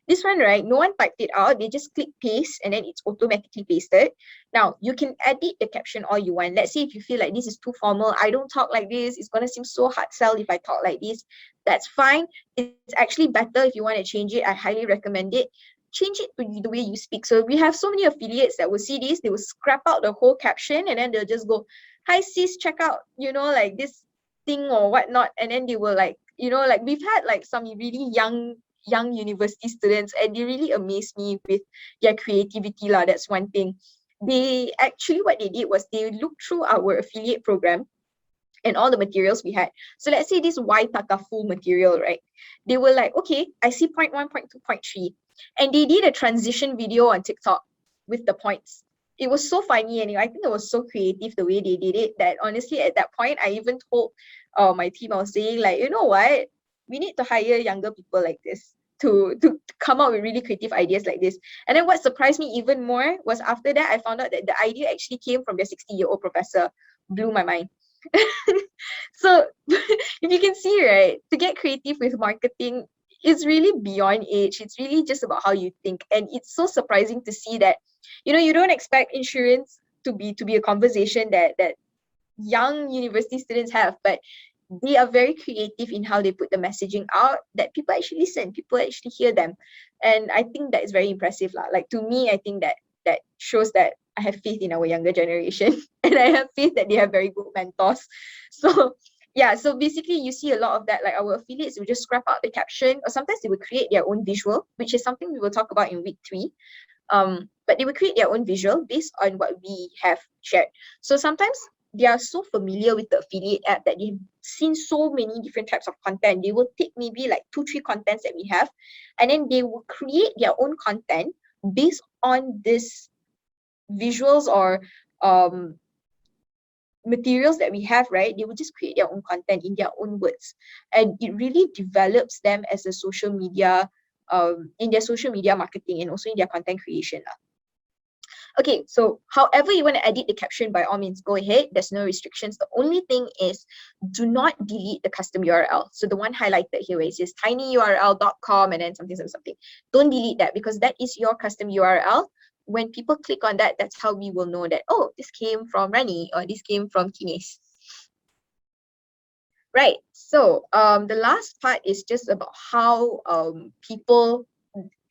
this one, right, no one typed it out. They just click paste and then it's automatically pasted. Now, you can edit the caption all you want. Let's say if you feel like this is too formal, I don't talk like this, it's going to seem so hard sell if I talk like this. That's fine. It's actually better if you want to change it. I highly recommend it. Change it to the way you speak. So we have so many affiliates that will see this, they will scrap out the whole caption and then they'll just go, hi sis, check out, you know, like this thing or whatnot. And then they will like, you know, like we've had like some really young university students and they really amaze me with their creativity lah. That's one thing. They actually, what they did was they looked through our affiliate program and all the materials we had. So let's say this Y Takaful material, right? They were like, okay, I see point 1, point 2, point 3. And they did a transition video on TikTok with the points. It was so funny and I think it was so creative the way they did it that honestly at that point, I even told my team, I was saying like, you know what? We need to hire younger people like this to come up with really creative ideas like this. And then what surprised me even more was after that, I found out that the idea actually came from their 60-year-old professor. Blew my mind. So if you can see, right, to get creative with marketing is really beyond age. It's really just about how you think. And it's so surprising to see that, you know, you don't expect insurance to be a conversation that young university students have, but they are very creative in how they put the messaging out that people actually listen, people actually hear them. And I think that is very impressive lah. Like to me, I think that shows that I have faith in our younger generation, and I have faith that they have very good mentors. So yeah, so basically you see a lot of that, like our affiliates will just scrap out the caption, or sometimes they will create their own visual, which is something we will talk about in week 3. But they will create their own visual based on what we have shared. So sometimes they are so familiar with the affiliate app that they've seen so many different types of content. They will take maybe like 2-3 contents that we have, and then they will create their own content based on this visuals or materials that we have, right? They will just create their own content in their own words, and it really develops them as a social media in their social media marketing and also in their content creation. Okay, so however you want to edit the caption, by all means go ahead. There's no restrictions. The only thing is, do not delete the custom URL. So the one highlighted here where it says tinyurl.com and then something. Don't delete that, because that is your custom URL. When people click on that, that's how we will know that, oh, this came from Rani or this came from Kines. Right, so the last part is just about how people,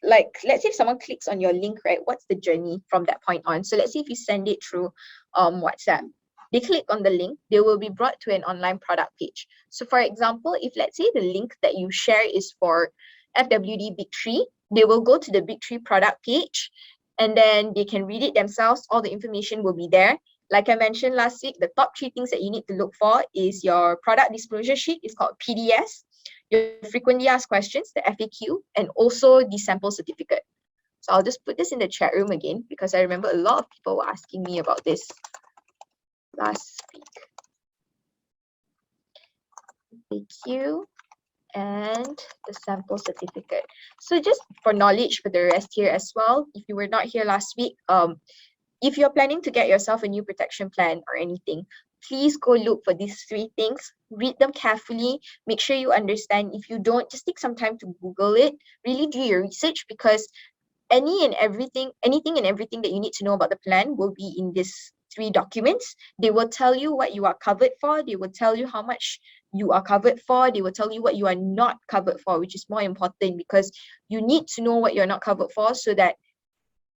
like, let's say if someone clicks on your link, right, what's the journey from that point on? So let's say if you send it through WhatsApp, they click on the link, they will be brought to an online product page. So for example, if let's say the link that you share is for FWD Big 3, they will go to the Big 3 product page, and then they can read it themselves. All the information will be there. Like I mentioned last week, the top 3 things that you need to look for is your product disclosure sheet, it's called PDS, your frequently asked questions, the FAQ, and also the sample certificate. So I'll just put this in the chat room again, because I remember a lot of people were asking me about this last week. FAQ and the sample certificate. So just for knowledge for the rest here as well, if you were not here last week, if you're planning to get yourself a new protection plan or anything, please go look for these 3 things, read them carefully, make sure you understand. If you don't, just take some time to Google it, really do your research, because anything and everything that you need to know about the plan will be in these 3 documents. They will tell you what you are covered for, they will tell you how much you are covered for, they will tell you what you are not covered for, which is more important, because you need to know what you're not covered for so that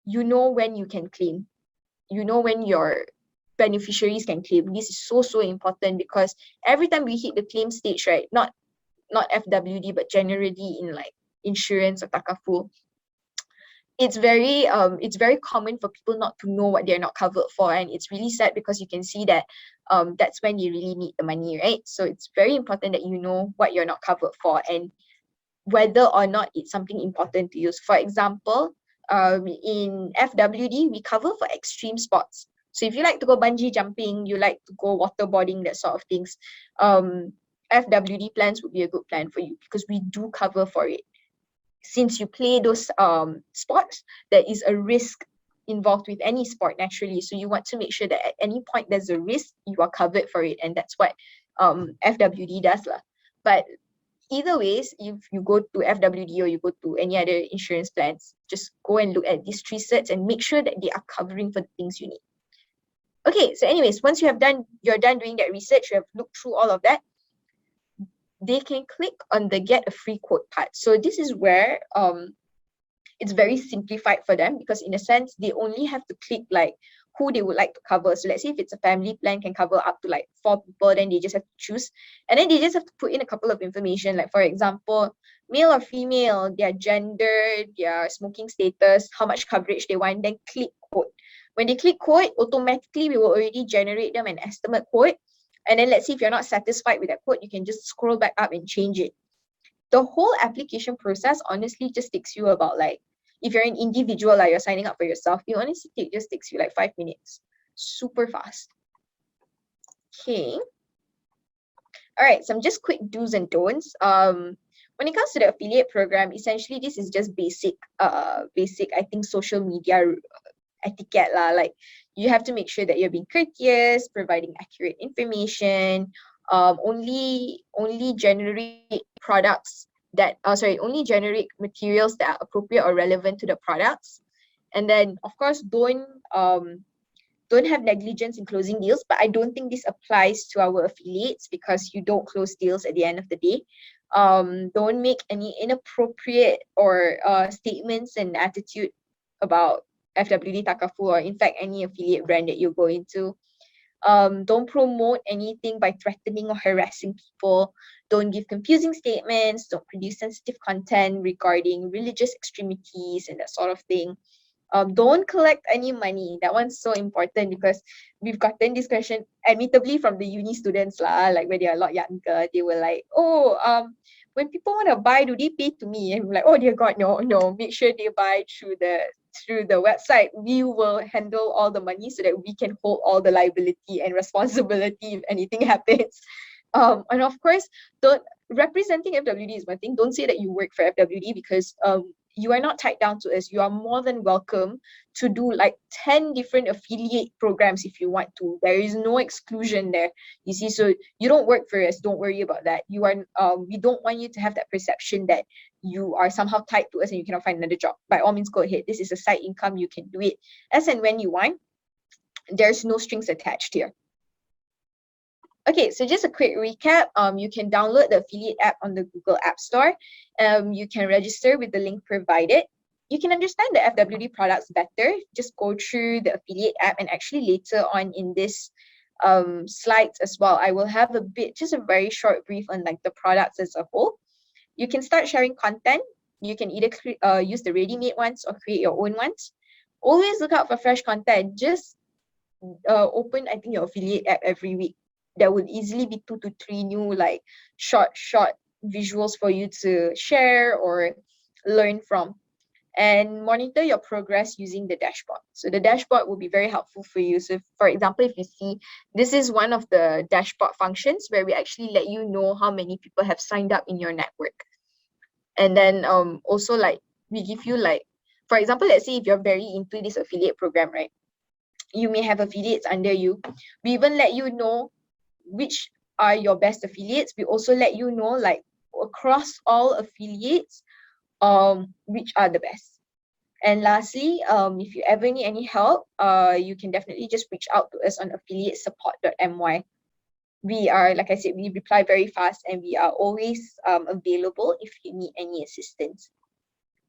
you know when you can claim. You know when your beneficiaries can claim. This is so important, because every time we hit the claim stage, right, not FWD, but generally in like insurance or Takaful, it's very common for people not to know what they're not covered for, and it's really sad, because you can see that that's when you really need the money, right? So it's very important that you know what you're not covered for and whether or not it's something important to use. For example, in FWD, we cover for extreme sports. So if you like to go bungee jumping, you like to go waterboarding, that sort of things, FWD plans would be a good plan for you, because we do cover for it. Since you play those sports, there is a risk involved with any sport naturally. So you want to make sure that at any point there's a risk, you are covered for it. And that's what FWD does. But either ways, if you go to FWD or you go to any other insurance plans, just go and look at these 3 sets and make sure that they are covering for the things you need. Okay, so anyways, once you're done doing that research, you have looked through all of that, they can click on the get a free quote part. So this is where it's very simplified for them, because in a sense, they only have to click like who they would like to cover. So let's say if it's a family plan, can cover up to like 4 people, then they just have to choose. And then they just have to put in a couple of information, like for example, male or female, their gender, their smoking status, how much coverage they want, then click quote. When they click quote, automatically we will already generate them an estimate quote. And then let's see if you're not satisfied with that quote, you can just scroll back up and change it. The whole application process honestly just takes you about like, if you're an individual, like you're signing up for yourself, it honestly just takes you like 5 minutes. Super fast. Okay. All right, some just quick do's and don'ts. When it comes to the affiliate program, essentially this is just basic, I think, social media etiquette lah. Like you have to make sure that you're being courteous, providing accurate information, only generate products that only generate materials that are appropriate or relevant to the products. And then of course don't have negligence in closing deals, but I don't think this applies to our affiliates because you don't close deals at the end of the day. Don't make any inappropriate or statements and attitude about FWD Takaful, or in fact any affiliate brand that you go into. Don't promote anything by threatening or harassing people. Don't give confusing statements. Don't produce sensitive content regarding religious extremities and that sort of thing. Don't collect any money. That one's so important because we've gotten this question admittedly from the uni students lah, like when they are a lot younger. They were like, oh, when people want to buy, do they pay to me? And I'm like, oh dear God, no. Make sure they buy through the website. We will handle all the money so that we can hold all the liability and responsibility if anything happens. And of course, representing FWD is one thing. Don't say that you work for FWD because you are not tied down to us. You are more than welcome to do like 10 different affiliate programs if you want to. There is no exclusion there. You see, so you don't work for us. Don't worry about that. We don't want you to have that perception that you are somehow tied to us and you cannot find another job. By all means, go ahead. This is a side income. You can do it as and when you want. There's no strings attached here. Okay, so just a quick recap. You can download the affiliate app on the Google App Store. You can register with the link provided. You can understand the FWD products better. Just go through the affiliate app, and actually later on in this slides as well, I will have just a very short brief on like the products as a whole. You can start sharing content. You can either use the ready-made ones or create your own ones. Always look out for fresh content. Just open, I think, your affiliate app every week. There would easily be 2 to 3 new like short visuals for you to share or learn from, and monitor your progress using the dashboard. So the dashboard will be very helpful for you. So for example, if you see, this is one of the dashboard functions where we actually let you know how many people have signed up in your network. And then also like we give you like, for example, let's say if you're very into this affiliate program, right? You may have affiliates under you. We even let you know which are your best affiliates. We also let you know like across all affiliates, which are the best. And lastly, if you ever need any help, you can definitely just reach out to us on affiliatesupport.my. We are, like I said, we reply very fast and we are always available if you need any assistance.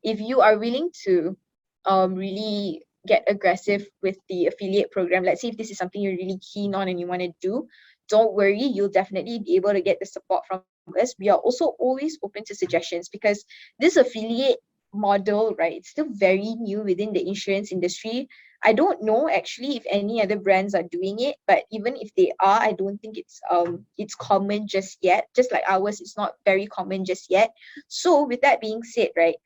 If you are willing to really get aggressive with the affiliate program, let's say if this is something you're really keen on and you want to do, don't worry, you'll definitely be able to get the support from us. We are also always open to suggestions because this affiliate model, right, it's still very new within the insurance industry. I don't know actually if any other brands are doing it, but even if they are, I don't think it's common just yet. Just like ours, it's not very common just yet. So with that being said, right,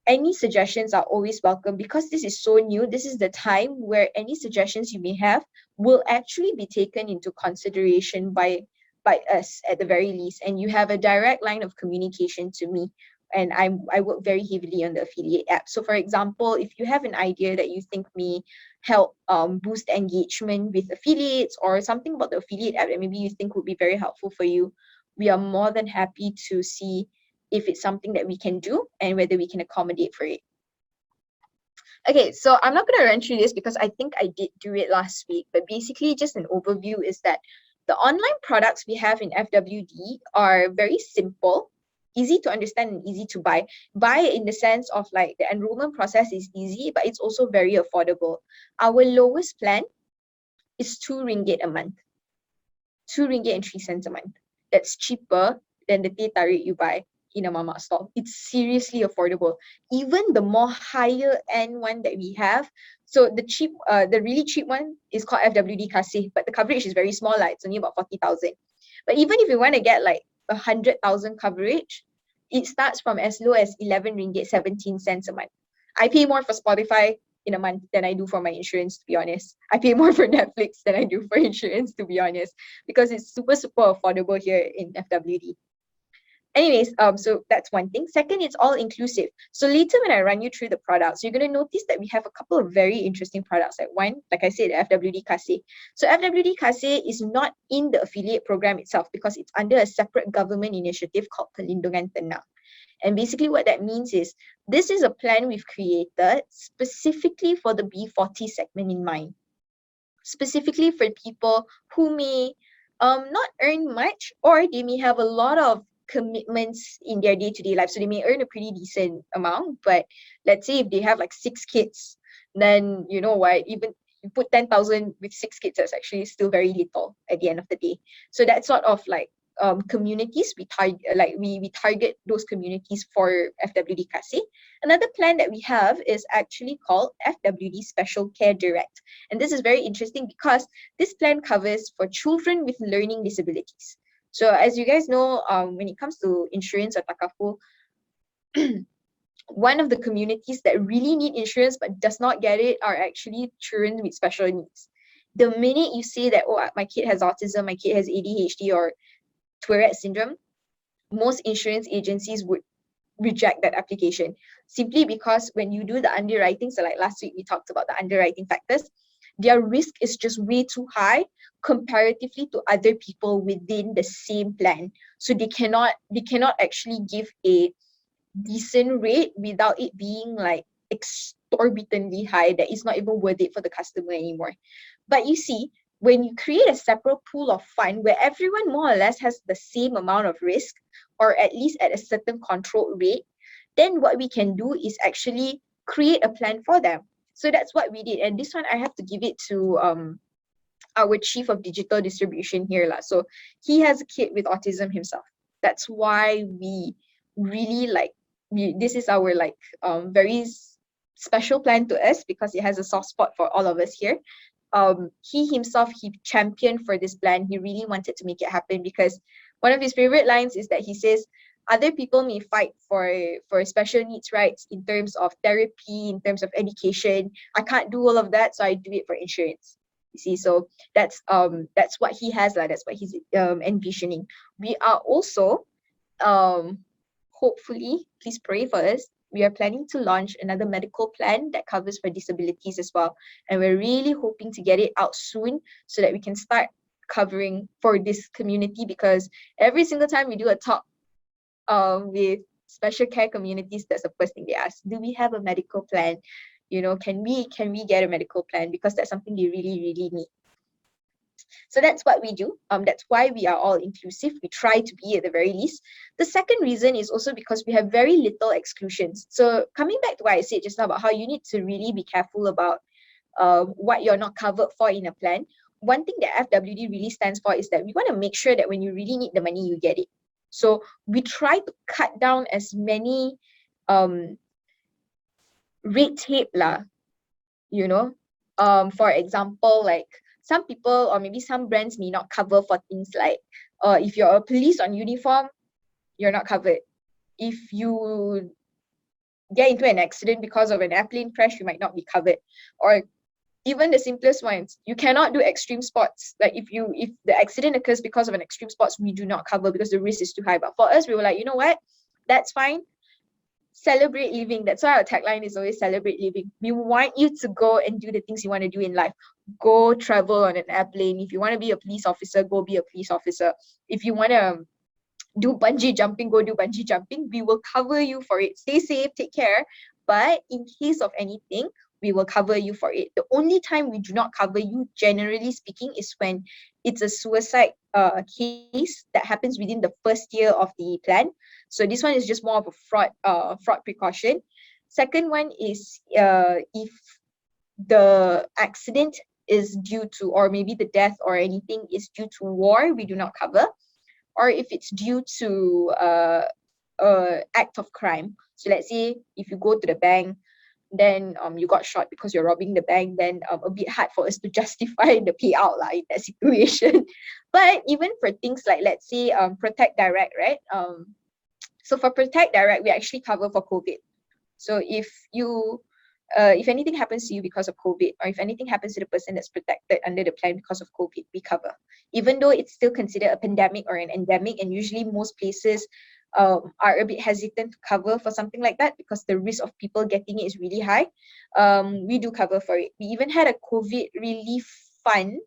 any suggestions are always welcome because this is so new. This is the time where any suggestions you may have will actually be taken into consideration by us at the very least. And you have a direct line of communication to me. And I work very heavily on the affiliate app. So for example, if you have an idea that you think may help boost engagement with affiliates or something about the affiliate app that maybe you think would be very helpful for you, we are more than happy to see if it's something that we can do and whether we can accommodate for it. Okay, so I'm not going to run through this because I think I did do it last week, but basically just an overview is that the online products we have in FWD are very simple, easy to understand and easy to buy. Buy in the sense of like the enrollment process is easy, but it's also very affordable. Our lowest plan is 2 ringgit a month. 2 ringgit and 3 cents a month. That's cheaper than the teh tarik you buy in a mama stall. It's seriously affordable. Even the more higher end one that we have, so the really cheap one is called FWD Kasih, but the coverage is very small, like it's only about 40,000. But even if you want to get like 100,000 coverage, it starts from as low as 11 ringgit 17 cents a month. I pay more for Spotify in a month than I do for my insurance, to be honest. I pay more for Netflix than I do for insurance, to be honest, because it's super affordable here in FWD. Anyways, so that's one thing. Second, it's all inclusive. So later when I run you through the products, you're going to notice that we have a couple of very interesting products. Like one, like I said, FWD Kasih. So FWD Kasih is not in the affiliate program itself because it's under a separate government initiative called Pelindungan Tenang. And basically what that means is this is a plan we've created specifically for the B40 segment in mind. Specifically for people who may not earn much, or they may have a lot of commitments in their day-to-day life. So they may earn a pretty decent amount, but let's say if they have like 6 kids, then you know what, even you put 10,000 with 6 kids, that's actually still very little at the end of the day. So that sort of like communities we target, like we target those communities for FWD Kasih. Another plan that we have is actually called FWD Special Care Direct, and this is very interesting because this plan covers for children with learning disabilities. So as you guys know, when it comes to insurance or Takaful, one of the communities that really need insurance but does not get it are actually children with special needs. The minute you say that, oh, my kid has autism, my kid has ADHD or Tourette syndrome, most insurance agencies would reject that application simply because when you do the underwriting, so like last week we talked about the underwriting factors, their risk is just way too high comparatively to other people within the same plan. So they cannot actually give a decent rate without it being like exorbitantly high that it's not even worth it for the customer anymore. But you see, when you create a separate pool of fund where everyone more or less has the same amount of risk, or at least at a certain controlled rate, then what we can do is actually create a plan for them. So that's what we did. And this one I have to give it to our chief of digital distribution here lah. So he has a kid with autism himself. That's why we really like, this is our like very special plan to us because it has a soft spot for all of us here. He himself, he championed for this plan. He really wanted to make it happen because one of his favorite lines is that he says, other people may fight for special needs rights in terms of therapy, in terms of education. I can't do all of that, so I do it for insurance. You see, so that's what he has, that's what he's envisioning. We are also hopefully, please pray for us, we are planning to launch another medical plan that covers for disabilities as well. And we're really hoping to get it out soon so that we can start covering for this community, because every single time we do a talk with special care communities, that's the first thing they ask. Do we have a medical plan? You know, can we get a medical plan? Because that's something they really, really need. So that's what we do. That's why we are all inclusive. We try to be at the very least. The second reason is also because we have very little exclusions. So coming back to what I said just now about how you need to really be careful about what you're not covered for in a plan. One thing that FWD really stands for is that we want to make sure that when you really need the money, you get it. So we try to cut down as many red tape lah, you know. For example, like some people or maybe some brands may not cover for things like if you're a police on uniform, you're not covered. If you get into an accident because of an airplane crash, you might not be covered. Or even the simplest ones, you cannot do extreme sports. Like if the accident occurs because of an extreme sports, we do not cover because the risk is too high. But for us, we were like, you know what? That's fine. Celebrate living. That's why our tagline is always celebrate living. We want you to go and do the things you want to do in life. Go travel on an airplane. If you want to be a police officer, go be a police officer. If you want to do bungee jumping, go do bungee jumping. We will cover you for it. Stay safe, take care. But in case of anything, we will cover you for it. The only time we do not cover you, generally speaking, is when it's a suicide case that happens within the first year of the plan. So this one is just more of a fraud precaution. Second one is if the accident is due to, or maybe the death or anything is due to war, we do not cover. Or if it's due to act of crime. So let's say if you go to the bank, then you got shot because you're robbing the bank, then a bit hard for us to justify the payout in that situation. But even for things like, let's say, Protect Direct, right? So for Protect Direct, we actually cover for COVID. So if anything happens to you because of COVID, or if anything happens to the person that's protected under the plan because of COVID, we cover. Even though it's still considered a pandemic or an endemic, and usually most places are a bit hesitant to cover for something like that because the risk of people getting it is really high, we do cover for it. We even had a COVID relief fund,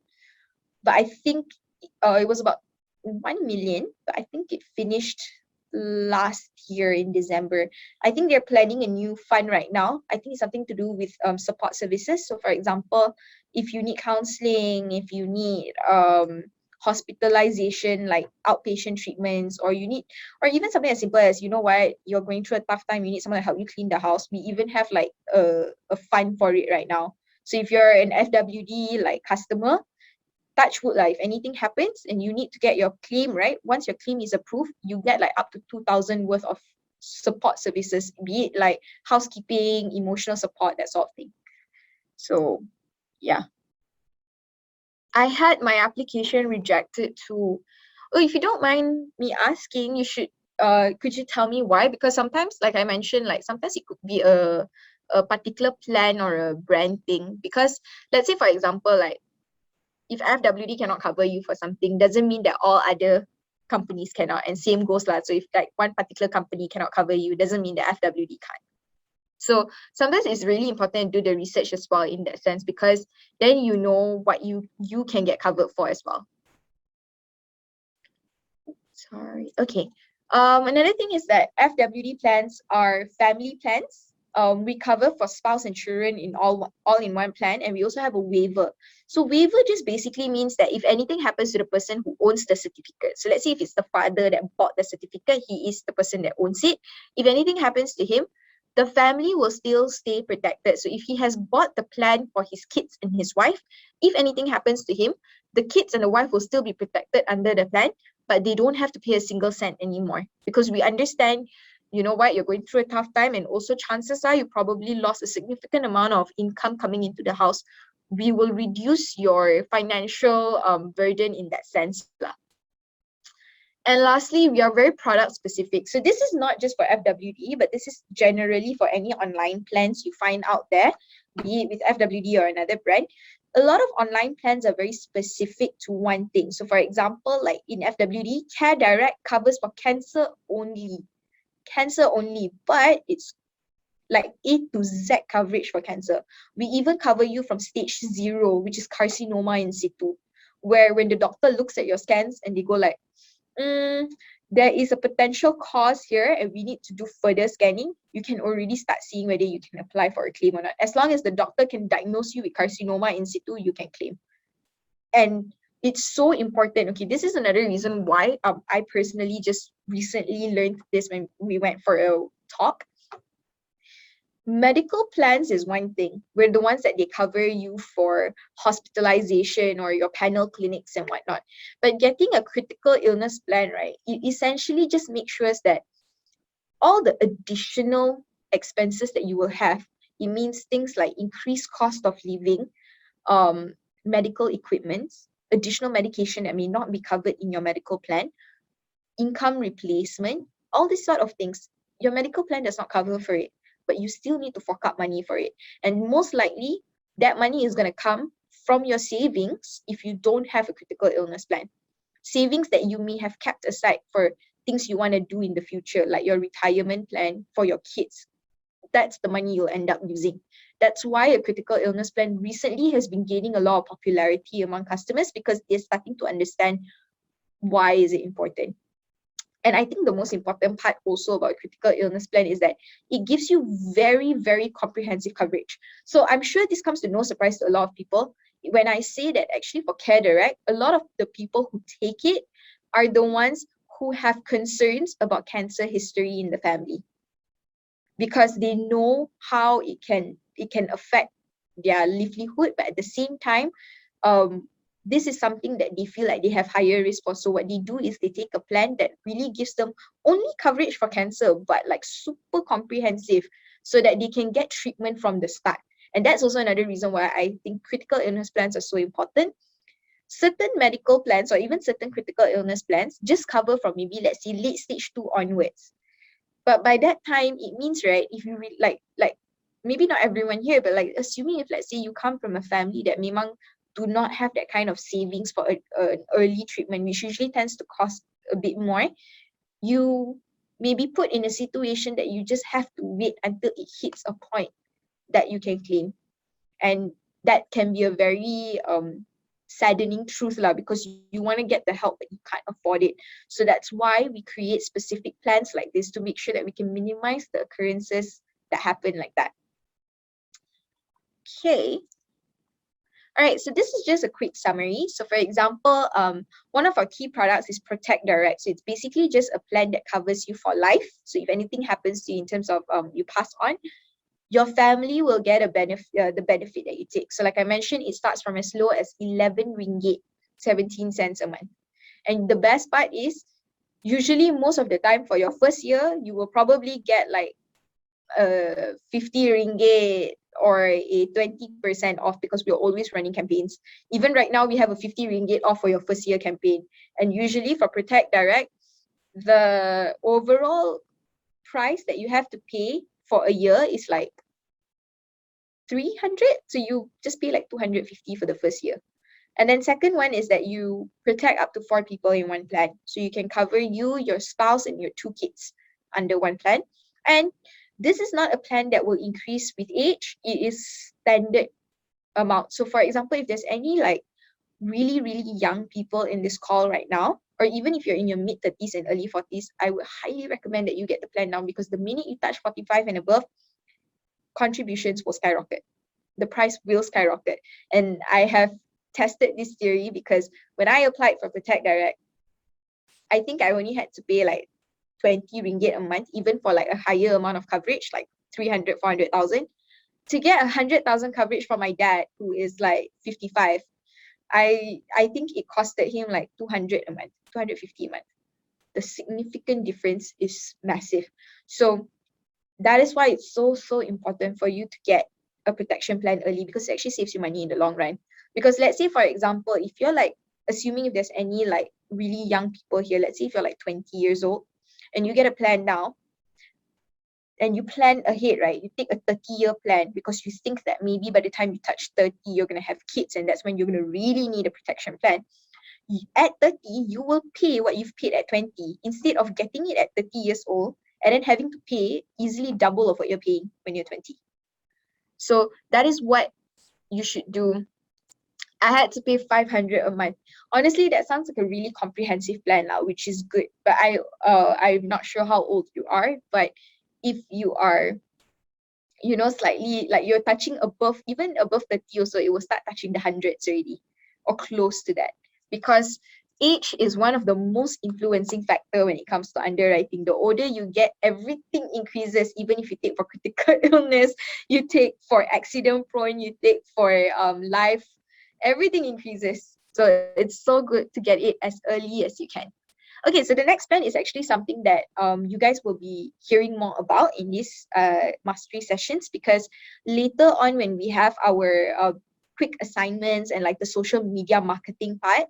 but I think it was about 1 million, but I think it finished last year in December. I think they're planning a new fund right now. I think it's something to do with support services. So for example, if you need counseling, if you need hospitalization, like outpatient treatments, or you need, or even something as simple as, you know what, you're going through a tough time, you need someone to help you clean the house. We even have like a fund for it right now. So if you're an FWD like customer, touch wood, like if anything happens and you need to get your claim, right, once your claim is approved, you get like up to 2,000 worth of support services, be it like housekeeping, emotional support, that sort of thing. So yeah, I had my application rejected too. Oh, if you don't mind me asking, you should could you tell me why? Because sometimes, like I mentioned, like sometimes it could be a particular plan or a brand thing. Because let's say, for example, like if FWD cannot cover you for something, doesn't mean that all other companies cannot. And same goes lah. So if like one particular company cannot cover you, doesn't mean that FWD can't. So sometimes it's really important to do the research as well in that sense, because then you know what you can get covered for as well. Sorry. Okay. Another thing is that FWD plans are family plans. We cover for spouse and children in all in one plan, and we also have a waiver. So waiver just basically means that if anything happens to the person who owns the certificate, so let's say if it's the father that bought the certificate, he is the person that owns it. If anything happens to him, the family will still stay protected. So if he has bought the plan for his kids and his wife, if anything happens to him, the kids and the wife will still be protected under the plan, but they don't have to pay a single cent anymore, because we understand, you know what, you're going through a tough time, and also chances are you probably lost a significant amount of income coming into the house. We will reduce your financial burden in that sense. And lastly, we are very product specific. So this is not just for FWD, but this is generally for any online plans you find out there, be it with FWD or another brand. A lot of online plans are very specific to one thing. So for example, like in FWD, Care Direct covers for cancer only, but it's like A to Z coverage for cancer. We even cover you from stage 0, which is carcinoma in situ, where when the doctor looks at your scans and they go like, there is a potential cause here and we need to do further scanning, you can already start seeing whether you can apply for a claim or not. As long as the doctor can diagnose you with carcinoma in situ, you can claim. And it's so important. Okay, this is another reason why I personally just recently learned this when we went for a talk. Medical plans is one thing. We're the ones that they cover you for hospitalization or your panel clinics and whatnot. But getting a critical illness plan, right, it essentially just makes sure that all the additional expenses that you will have, it means things like increased cost of living, medical equipment, additional medication that may not be covered in your medical plan, income replacement, all these sort of things. Your medical plan does not cover for it, but you still need to fork out money for it. And most likely, that money is going to come from your savings if you don't have a critical illness plan. Savings that you may have kept aside for things you want to do in the future, like your retirement plan for your kids. That's the money you'll end up using. That's why a critical illness plan recently has been gaining a lot of popularity among customers, because they're starting to understand why is it important. And I think the most important part also about critical illness plan is that it gives you very, very comprehensive coverage. So I'm sure this comes to no surprise to a lot of people when I say that actually for Care Direct, a lot of the people who take it are the ones who have concerns about cancer history in the family, because they know how it can affect their livelihood, but at the same time, this is something that they feel like they have higher risk for. So what they do is they take a plan that really gives them only coverage for cancer, but like super comprehensive, so that they can get treatment from the start. And that's also another reason why I think critical illness plans are so important. Certain medical plans or even certain critical illness plans just cover from maybe, let's say, late stage 2 onwards. But by that time, it means, right, if you like maybe not everyone here, but like assuming if, let's say, you come from a family that memang do not have that kind of savings for an early treatment, which usually tends to cost a bit more, you may be put in a situation that you just have to wait until it hits a point that you can claim. And that can be a very saddening truth lah, because you want to get the help but you can't afford it. So that's why we create specific plans like this, to make sure that we can minimize the occurrences that happen like that. Okay. All right, so this is just a quick summary. So for example, one of our key products is Protect Direct. So it's basically just a plan that covers you for life. So if anything happens to you in terms of you pass on, your family will get the benefit that you take. So like I mentioned, it starts from as low as 11 ringgit, 17 cents a month. And the best part is, usually most of the time for your first year, you will probably get like 50 ringgit or a 20% off, because we're always running campaigns. Even right now, we have a 50 ringgit off for your first year campaign. And usually for Protect Direct, the overall price that you have to pay for a year is like 300. So you just pay like 250 for the first year. And then second one is that you protect up to 4 people in one plan. So you can cover you, your spouse, and your 2 kids under one plan. And this is not a plan that will increase with age. It is standard amount. So for example, if there's any like really, really young people in this call right now, or even if you're in your mid-30s and early 40s, I would highly recommend that you get the plan now, because the minute you touch 45 and above, contributions will skyrocket. The price will skyrocket. And I have tested this theory, because when I applied for Protect Direct, I think I only had to pay like 20 ringgit a month, even for like a higher amount of coverage, like 300, 400,000. To get 100,000 coverage for my dad, who is like 55, I think it costed him like 200 a month, 250 a month. The significant difference is massive. So that is why it's so important for you to get a protection plan early, because it actually saves you money in the long run. Because let's say, for example, if you're like, assuming if there's any like really young people here, let's say if you're like 20 years old and you get a plan now, and you plan ahead, right? You take a 30-year plan because you think that maybe by the time you touch 30, you're going to have kids, and that's when you're going to really need a protection plan. At 30, you will pay what you've paid at 20, instead of getting it at 30 years old and then having to pay easily double of what you're paying when you're 20. So that is what you should do. I had to pay 500 a month. Honestly, that sounds like a really comprehensive plan now, which is good. But I'm not sure how old you are, but if you are, you know, slightly like you're touching above, even above 30 or so, it will start touching the hundreds already, or close to that. Because age is one of the most influencing factor when it comes to underwriting. The older you get, everything increases. Even if you take for critical illness, you take for accident prone, you take for life, everything increases. So it's so good to get it as early as you can. Okay, so the next plan is actually something that you guys will be hearing more about in these mastery sessions, because later on when we have our quick assignments and like the social media marketing part,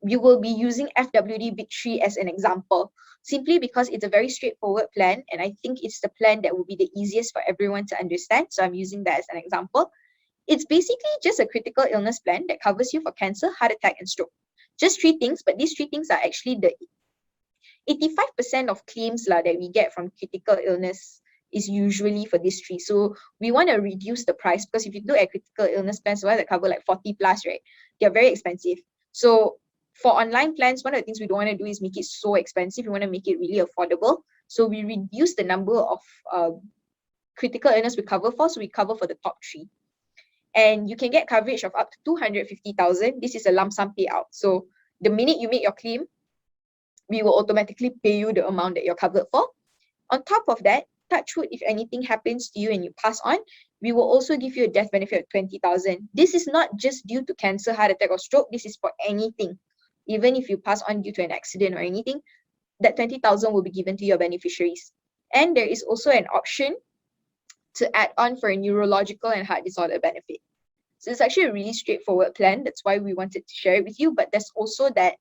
you will be using FWD Big 3 as an example, simply because it's a very straightforward plan, and I think it's the plan that will be the easiest for everyone to understand. So I'm using that as an example. It's basically just a critical illness plan that covers you for cancer, heart attack, and stroke. Just 3 things, but these 3 things are actually the 85% of claims that we get from critical illness is usually for these 3. So we want to reduce the price, because if you look at critical illness plans, that cover like 40 plus, right? They're very expensive. So for online plans, one of the things we don't want to do is make it so expensive. We want to make it really affordable. So we reduce the number of critical illness we cover for. So we cover for the top 3. And you can get coverage of up to 250,000. This is a lump sum payout. So the minute you make your claim, we will automatically pay you the amount that you're covered for. On top of that, touch wood, if anything happens to you and you pass on, we will also give you a death benefit of 20,000. This is not just due to cancer, heart attack, or stroke. This is for anything. Even if you pass on due to an accident or anything, that 20,000 will be given to your beneficiaries. And there is also an option to add on for a neurological and heart disorder benefit. So it's actually a really straightforward plan. That's why we wanted to share it with you. But there's also that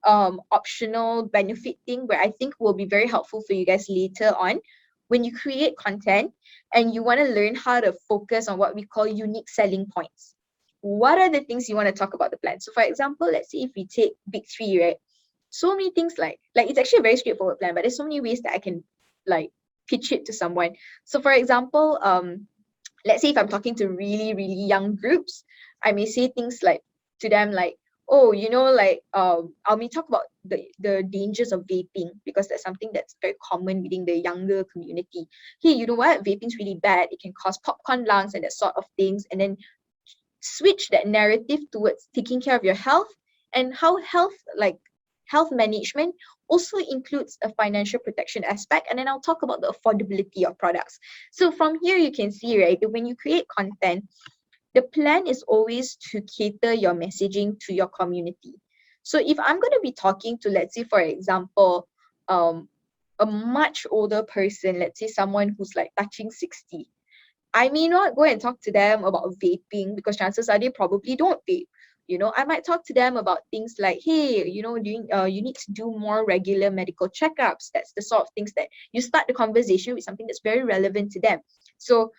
optional benefit thing where I think will be very helpful for you guys later on when you create content and you want to learn how to focus on what we call unique selling points. What are the things you want to talk about the plan? So for example, let's say if we take Big 3, right? So many things like it's actually a very straightforward plan, but there's so many ways that I can like pitch it to someone. So for example, let's say if I'm talking to really, really young groups, I may say things like to them like, oh, you know, like I may talk about the dangers of vaping, because that's something that's very common within the younger community. Hey, you know what? Vaping's really bad. It can cause popcorn lungs and that sort of things. And then switch that narrative towards taking care of your health, and how health management also includes a financial protection aspect. And then I'll talk about the affordability of products. So from here you can see, right, that when you create content, the plan is always to cater your messaging to your community. So if I'm going to be talking to, let's say, for example, a much older person, let's say someone who's like touching 60, I may not go and talk to them about vaping because chances are they probably don't vape. You know, I might talk to them about things like, hey, you know, you need to do more regular medical checkups. That's the sort of things that you start the conversation with, something that's very relevant to them. So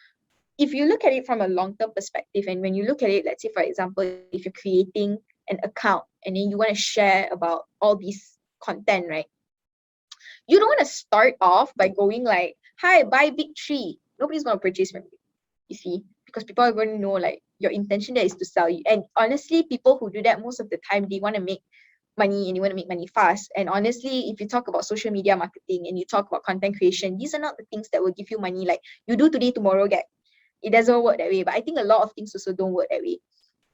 if you look at it from a long-term perspective, and when you look at it, let's say, for example, if you're creating an account and then you want to share about all these content, right? You don't want to start off by going like, hi, buy big tree. Nobody's going to purchase from you, you see, because people are going to know like your intention there is to sell you. And honestly, people who do that most of the time, they want to make money and you want to make money fast. And honestly, if you talk about social media marketing and you talk about content creation, these are not the things that will give you money like you do today, tomorrow get. It doesn't work that way. But I think a lot of things also don't work that way.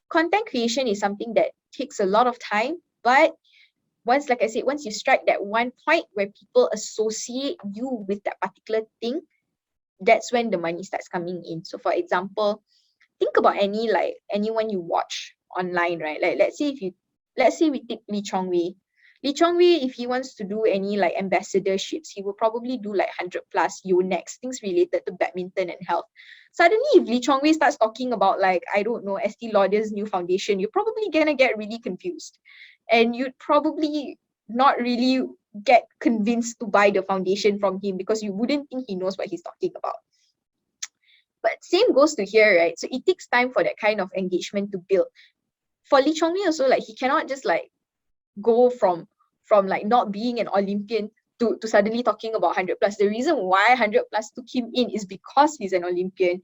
Content creation is something that takes a lot of time, but once, like I said, once you strike that one point where people associate you with that particular thing, that's when the money starts coming in. So for example, think about anyone you watch online, right? Like let's say we take Lee Chong Wei. Lee Chong Wei, if he wants to do any like ambassadorships, he will probably do like 100 plus Yonex, things related to badminton and health. Suddenly, if Lee Chong Wei starts talking about like, I don't know, Estee Lauder's new foundation, you're probably gonna get really confused. And you'd probably not really get convinced to buy the foundation from him because you wouldn't think he knows what he's talking about. But same goes to here, right? So it takes time for that kind of engagement to build. For Lee Chong Wei also, like he cannot just like go from like not being an Olympian to suddenly talking about 100 plus. The reason why 100 plus took him in is because he's an Olympian.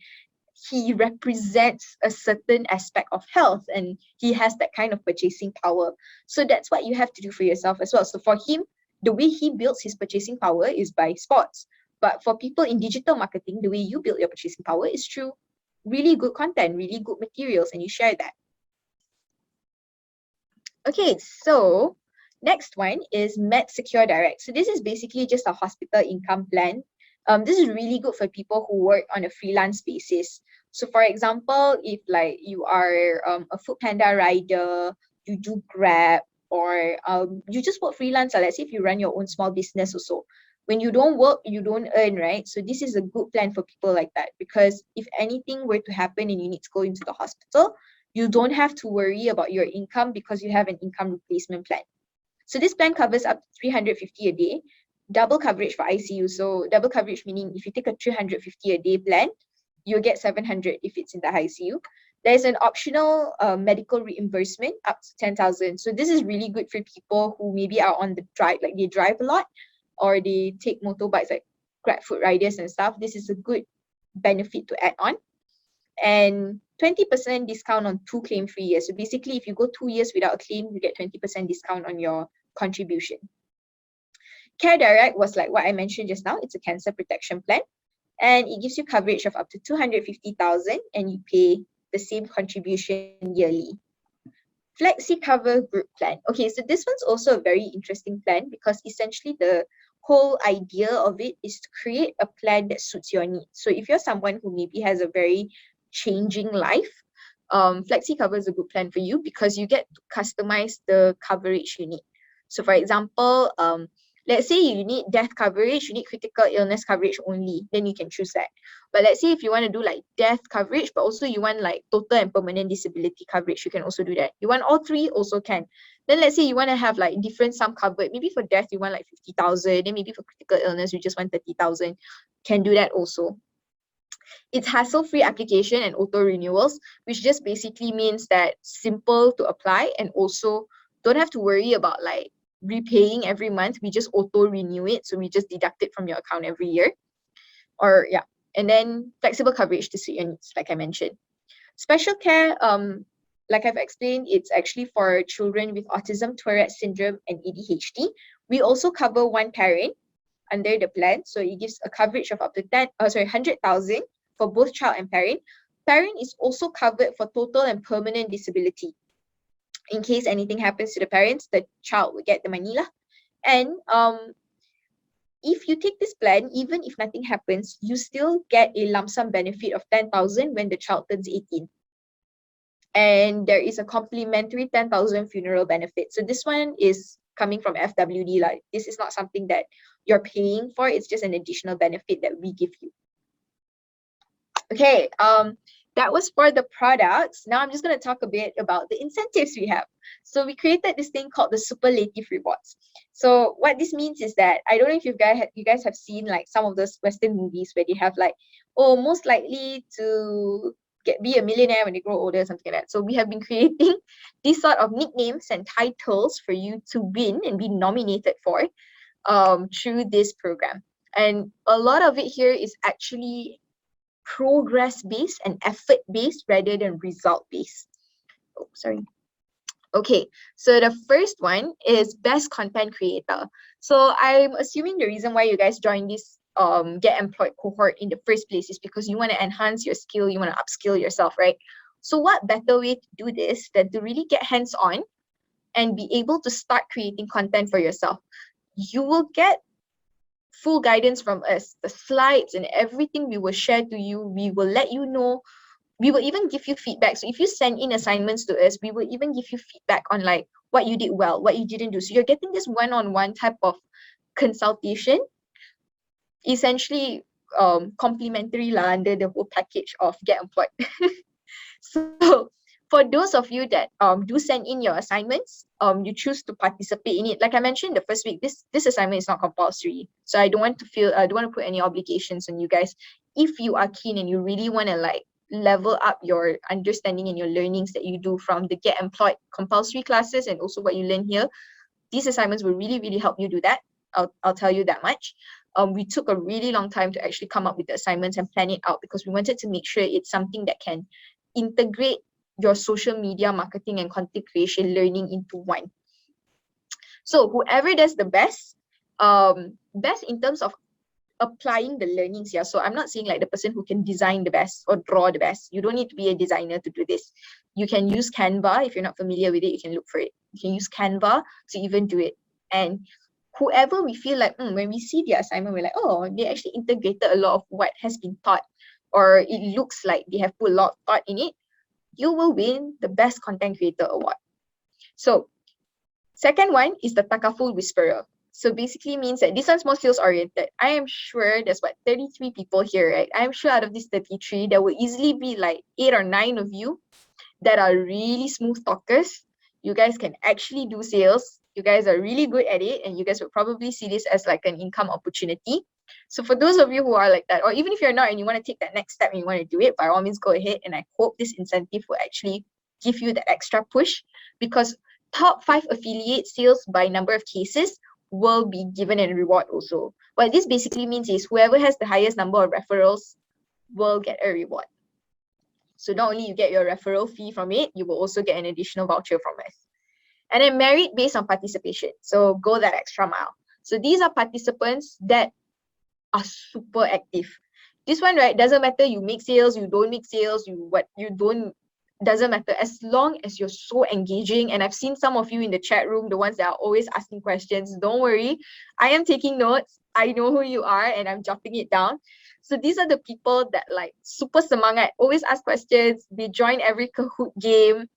He represents a certain aspect of health and he has that kind of purchasing power. So that's what you have to do for yourself as well. So for him, the way he builds his purchasing power is by sports. But for people in digital marketing, the way you build your purchasing power is through really good content, really good materials, and you share that. Okay, so next one is Med Secure Direct. So this is basically just a hospital income plan. This is really good for people who work on a freelance basis. So for example, if like you are a food panda rider, you do Grab, or you just work freelance, let's say if you run your own small business or so. When you don't work, you don't earn, right? So this is a good plan for people like that, because if anything were to happen and you need to go into the hospital, you don't have to worry about your income because you have an income replacement plan. So this plan covers up to 350 a day, double coverage for ICU. So double coverage meaning if you take a 350 a day plan, you'll get 700 if it's in the ICU. There's an optional medical reimbursement up to 10,000. So this is really good for people who maybe are on the drive, like they drive a lot, or they take motorbikes like Grab food riders and stuff. This is a good benefit to add on. And 20% discount on 2 claim-free years. So basically, if you go 2 years without a claim, you get 20% discount on your contribution. Care Direct was like what I mentioned just now. It's a cancer protection plan, and it gives you coverage of up to 250,000, and you pay the same contribution yearly. Flexi Cover Group Plan. Okay, so this one's also a very interesting plan because essentially the whole idea of it is to create a plan that suits your needs. So if you're someone who maybe has a very changing life, Flexi Cover is a good plan for you because you get to customize the coverage you need. So for example, let's say you need death coverage, you need critical illness coverage only, then you can choose that. But let's say if you want to do like death coverage, but also you want like total and permanent disability coverage, you can also do that. You want all three, also can. Then let's say you want to have like different sum covered. Maybe for death, you want like 50,000. Then maybe for critical illness, you just want 30,000. Can do that also. It's hassle-free application and auto renewals, which just basically means that simple to apply and also don't have to worry about like repaying every month. We just auto renew it. So we just deduct it from your account every year. Or yeah. And then flexible coverage to suit your needs, like I mentioned. Special care, like I've explained, it's actually for children with autism, Tourette syndrome, and ADHD. We also cover one parent under the plan. So it gives a coverage of up to 100,000 for both child and parent. parent is also covered for total and permanent disability. In case anything happens to the parents, the child will get the money lah. And if you take this plan, even if nothing happens, you still get a lump sum benefit of 10,000 when the child turns 18. And there is a complimentary 10,000 funeral benefit. So this one is coming from FWD. Like, this is not something that you're paying for. It's just an additional benefit that we give you. Okay, that was for the products. Now I'm just going to talk a bit about the incentives we have. So we created this thing called the superlative rewards. So what this means is that, I don't know if you guys have seen like some of those Western movies where they have like, oh, most likely to be a millionaire when they grow older, something like that. So we have been creating these sort of nicknames and titles for you to win and be nominated for through this program. And a lot of it here is actually progress-based and effort-based rather than result-based. Oh, sorry. Okay, so the first one is best content creator. So I'm assuming the reason why you guys joined this Get Employed cohort in the first place is because you want to enhance your skill, you want to upskill yourself, right? So what better way to do this than to really get hands-on and be able to start creating content for yourself? You will get full guidance from us, the slides and everything we will share to you. We will let you know. We will even give you feedback. So if you send in assignments to us, we will even give you feedback on like what you did well, what you didn't do. So you're getting this one-on-one type of consultation, essentially complimentary lah under the whole package of Get Employed. So for those of you that do send in your assignments, you choose to participate in it. Like I mentioned the first week, this assignment is not compulsory. So I don't want to put any obligations on you guys. If you are keen and you really want to like level up your understanding and your learnings that you do from the Get Employed compulsory classes and also what you learn here, these assignments will really, really help you do that. I'll tell you that much. We took a really long time to actually come up with the assignments and plan it out because we wanted to make sure it's something that can integrate your social media marketing and content creation learning into one. So whoever does the best in terms of applying the learnings here. So I'm not saying like the person who can design the best or draw the best. You don't need to be a designer to do this. You can use Canva. If you're not familiar with it, you can look for it. You can use Canva to even do it. And whoever we feel like, when we see the assignment, we're like, oh, they actually integrated a lot of what has been taught, or it looks like they have put a lot of thought in it, you will win the Best Content Creator Award. So second one is the Takaful Whisperer. So basically means that this one's more sales oriented. I am sure there's 33 people here, right? I'm sure out of these 33, there will easily be like 8 or 9 of you that are really smooth talkers. You guys can actually do sales. You guys are really good at it, and you guys will probably see this as like an income opportunity. So for those of you who are like that, or even if you're not and you want to take that next step and you want to do it, by all means go ahead. And I hope this incentive will actually give you that extra push, because top 5 affiliate sales by number of cases will be given a reward also. What this basically means is whoever has the highest number of referrals will get a reward. So not only you get your referral fee from it, you will also get an additional voucher from us. And then merit based on participation. So go that extra mile. So these are participants that are super active. This one, right, doesn't matter you make sales, you don't make sales, doesn't matter, as long as you're so engaging. And I've seen some of you in the chat room, the ones that are always asking questions. Don't worry, I am taking notes. I know who you are and I'm jotting it down. So these are the people that like super semangat, always ask questions. They join every Kahoot game.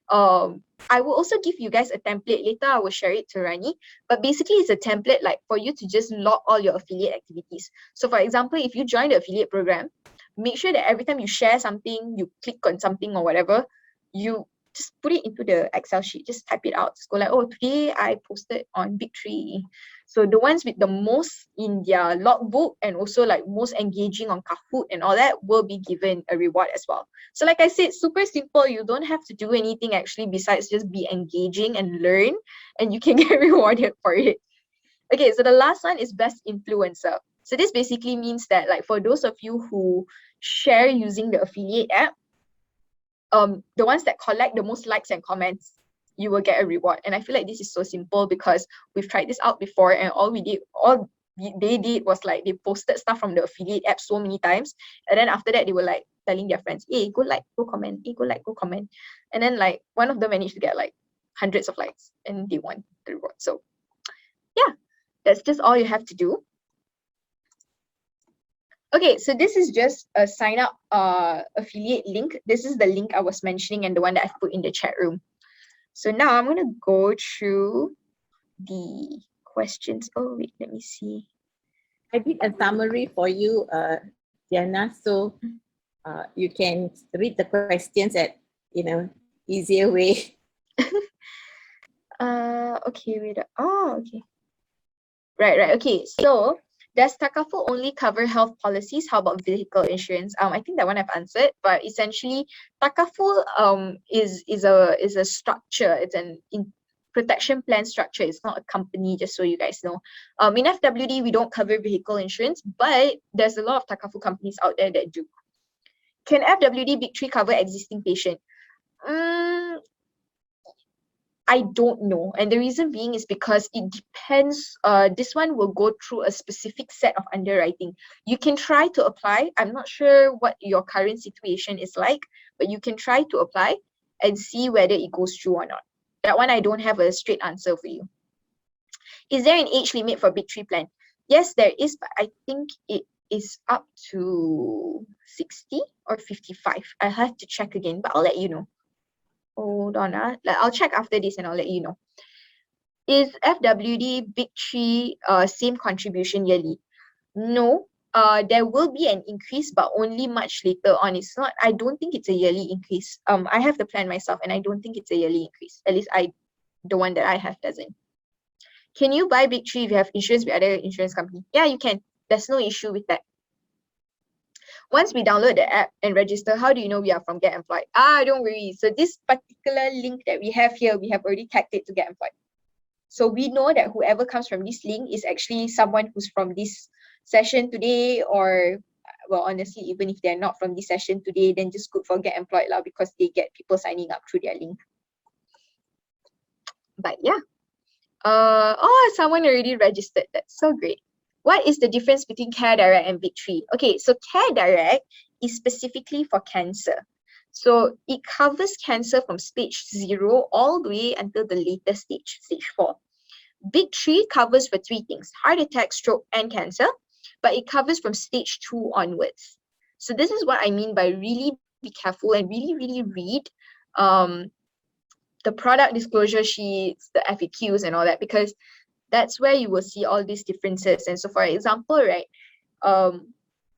I will also give you guys a template later. I will share it to Rani, but basically it's a template like for you to just log all your affiliate activities. So for example, if you join the affiliate program, make sure that every time you share something, you click on something or whatever, you just put it into the Excel sheet, just type it out. Just go like, oh, today I posted on Big3. So the ones with the most in their logbook and also like most engaging on Kahoot and all that will be given a reward as well. So like I said, super simple. You don't have to do anything actually besides just be engaging and learn, and you can get rewarded for it. Okay, so the last one is best influencer. So this basically means that like for those of you who share using the affiliate app, the ones that collect the most likes and comments, you will get a reward. And I feel like this is so simple because we've tried this out before, and all they did was like they posted stuff from the affiliate app so many times, and then after that they were like, telling their friends, hey, go like, go comment, hey, go like, go comment. And then like one of them managed to get like hundreds of likes and they won the reward. So yeah, that's just all you have to do. Okay, so this is just a sign up affiliate link. This is the link I was mentioning and the one that I've put in the chat room. So now I'm going to go through the questions. Oh, wait, let me see. I did a summary for you, Diana, so you can read the questions at, easier way. Okay, wait. Oh, okay. Right. Okay, so does Takaful only cover health policies? How about vehicle insurance? I think that one I've answered, but essentially Takaful is a structure. It's an protection plan structure. It's not a company, just so you guys know. In FWD we don't cover vehicle insurance, but there's a lot of Takaful companies out there that do. Can FWD Big 3 cover existing patient? I don't know, and the reason being is because it depends. This one will go through a specific set of underwriting. You can try to apply. I'm not sure what your current situation is like, but you can try to apply and see whether it goes through or not. That one I don't have a straight answer for you. Is there an age limit for Big 3 plan? Yes, there is, but I think it is up to 60 or 55. I have to check again, but I'll let you know. Hold on, I'll check after this and I'll let you know. Is FWD Big 3 same contribution yearly? No, there will be an increase, but only much later on. It's not, I don't think it's a yearly increase. I have the plan myself and I don't think it's a yearly increase. At least the one that I have doesn't. Can you buy Big 3 if you have insurance with other insurance company? Yeah, you can. There's no issue with that. Once we download the app and register, how do you know we are from GetEmployed? Don't worry. So this particular link that we have here, we have already tagged it to GetEmployed. So we know that whoever comes from this link is actually someone who's from this session today, or, well, honestly, even if they're not from this session today, then just good for GetEmployed lah, because they get people signing up through their link. But yeah. Someone already registered. That's so great. What is the difference between Care Direct and Big 3? Okay, so Care Direct is specifically for cancer. So it covers cancer from stage 0 all the way until the latest stage, stage 4. Big 3 covers for 3 things: heart attack, stroke, and cancer, but it covers from stage 2 onwards. So this is what I mean by really be careful and really read the product disclosure sheets, the FAQs and all that, because that's where you will see all these differences. And so for example, right,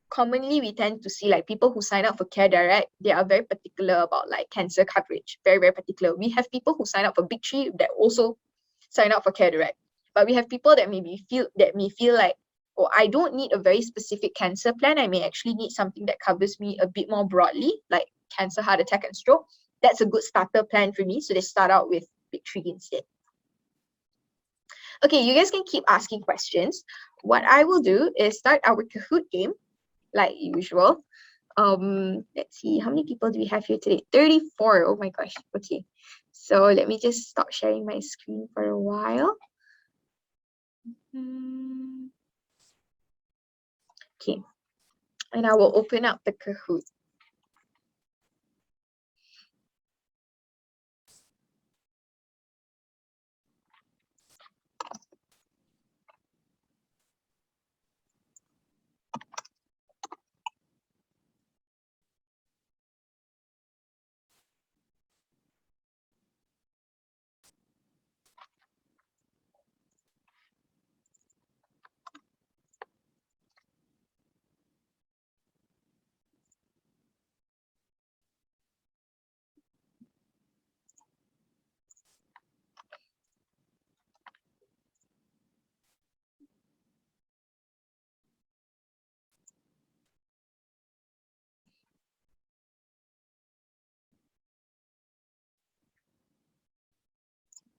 commonly we tend to see like people who sign up for Care Direct, they are very particular about like cancer coverage, very particular. We have people who sign up for Big 3 that also sign up for Care Direct, but we have people that may feel like, oh, I don't need a very specific cancer plan. I may actually need something that covers me a bit more broadly, like cancer, heart attack, and stroke. That's a good starter plan for me. So they start out with Big 3 instead. Okay, you guys can keep asking questions. What I will do is start our Kahoot game, like usual. Let's see, how many people do we have here today? 34. Oh my gosh. Okay, so let me just stop sharing my screen for a while. Okay, and I will open up the Kahoot.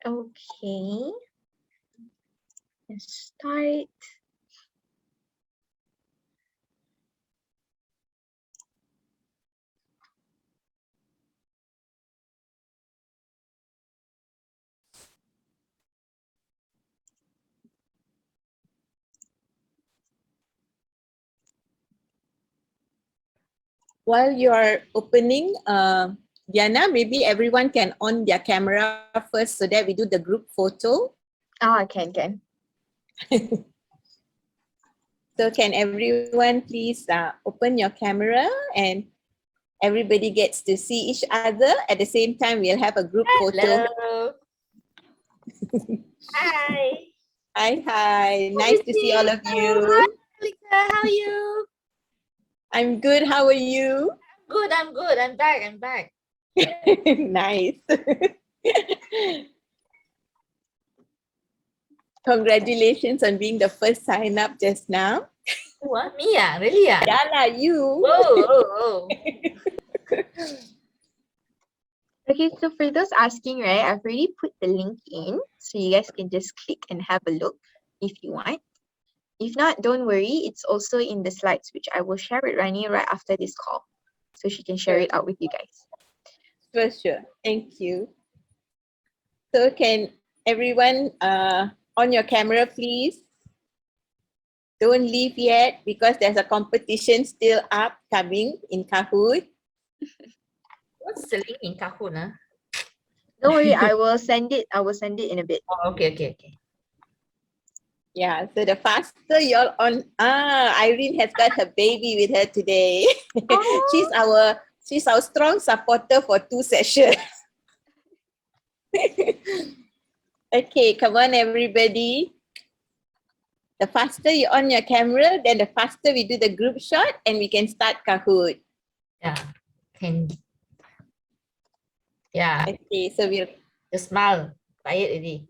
Okay, let's start. while you're opening, Diana, maybe everyone can on their camera first so that we do the group photo. Can. So can everyone please open your camera and everybody gets to see each other. At the same time, we'll have a group photo. Hello. Hi. Hi. Nice to see all of you. Lisa, how are you? I'm good. How are you? Good, I'm good. I'm back. Nice. Congratulations on being the first sign up just now. What? Me? Really? Yala, you. Oh. Okay, so for those asking, right, I've already put the link in, so you guys can just click and have a look if you want. If not, don't worry, it's also in the slides, which I will share with Rani right after this call, so she can share it out with you guys. For sure. Thank you. So can everyone on your camera, please? Don't leave yet because there's a competition still upcoming in Kahoot. What's the link in Kahoot? Don't worry, I will send it in a bit. Oh, okay. Yeah, so the faster you're on, Irene has got her baby with her today. She's our strong supporter for 2 sessions. Okay, come on everybody. The faster you're on your camera, then the faster we do the group shot and we can start Kahoot. Yeah. Yeah. Okay, so we'll Just smile. Tired already.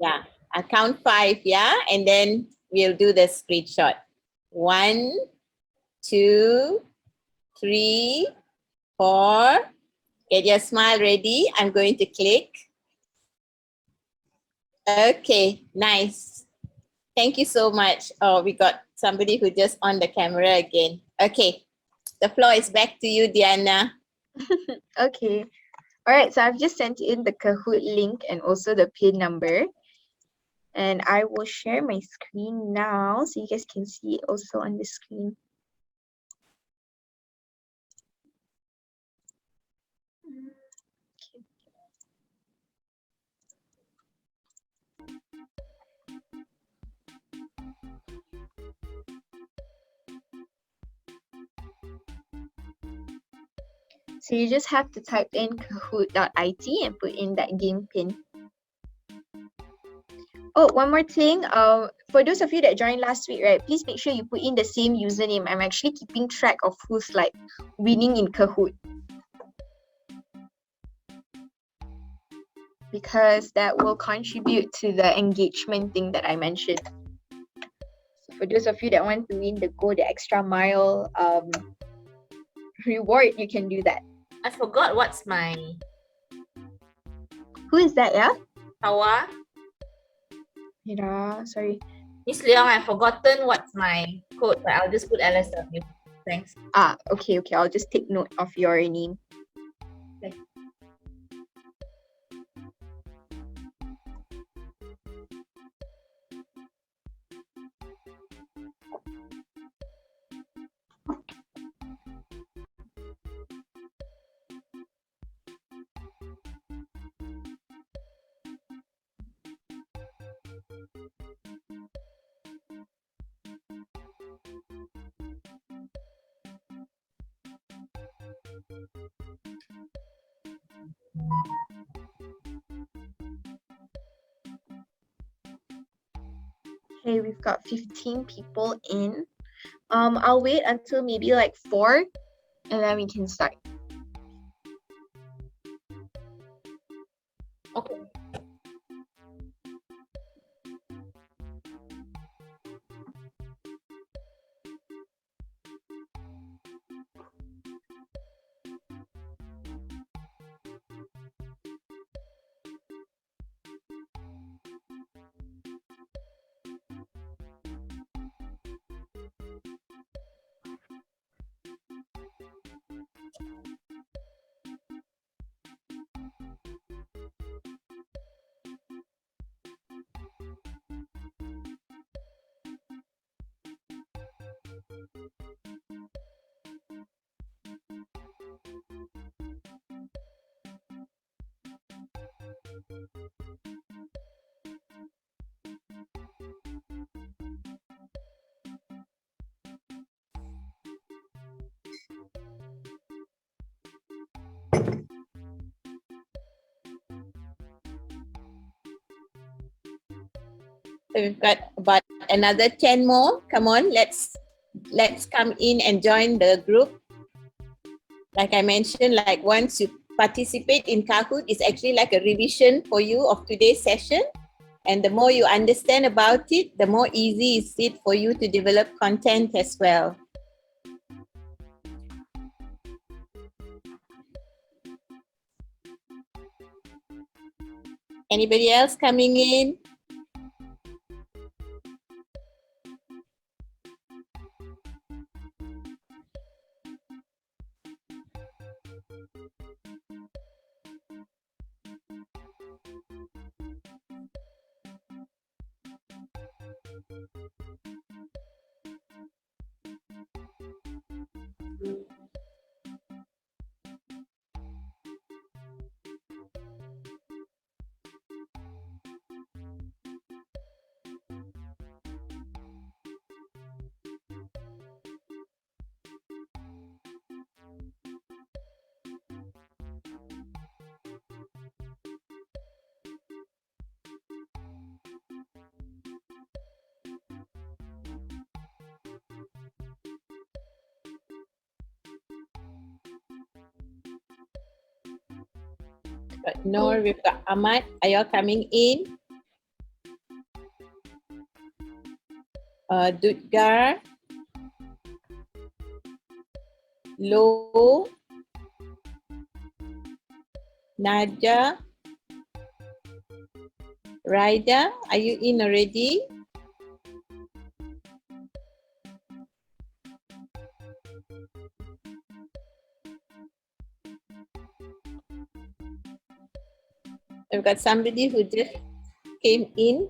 I'll count 5, yeah, and then we'll do the screenshot. 1, 2, 3, 4. Get your smile ready. I'm going to click. Okay, nice. Thank you so much. Oh, we got somebody who just on the camera again. Okay, the floor is back to you, Diana. Okay. All right, so I've just sent in the Kahoot link and also the pin number. And I will share my screen now so you guys can see it also on the screen. So you just have to type in kahoot.it and put in that game pin. Oh, one more thing. For those of you that joined last week, right, please make sure you put in the same username. I'm actually keeping track of who's like winning in Kahoot, because that will contribute to the engagement thing that I mentioned. So for those of you that want to win the go the extra mile reward, you can do that. I forgot what's my Who is that? Yeah. Hawa. Mira, sorry. Miss Leong, I've forgotten what's my code, but I'll just put LSW. Thanks. Okay. I'll just take note of your name. Okay. Okay, we've got 15 people in. I'll wait until maybe like 4 and then we can start. Okay. So we've got about another 10 more. Come on, let's come in and join the group. Like I mentioned, like once you participate in Kahoot, it's actually like a revision for you of today's session. And the more you understand about it, the more easy is it for you to develop content as well. Anybody else coming in? Got Noor, we've got Ahmad. Are y'all coming in? Dutgar, Lo, Naja, Raida, are you in already? We've got somebody who just came in.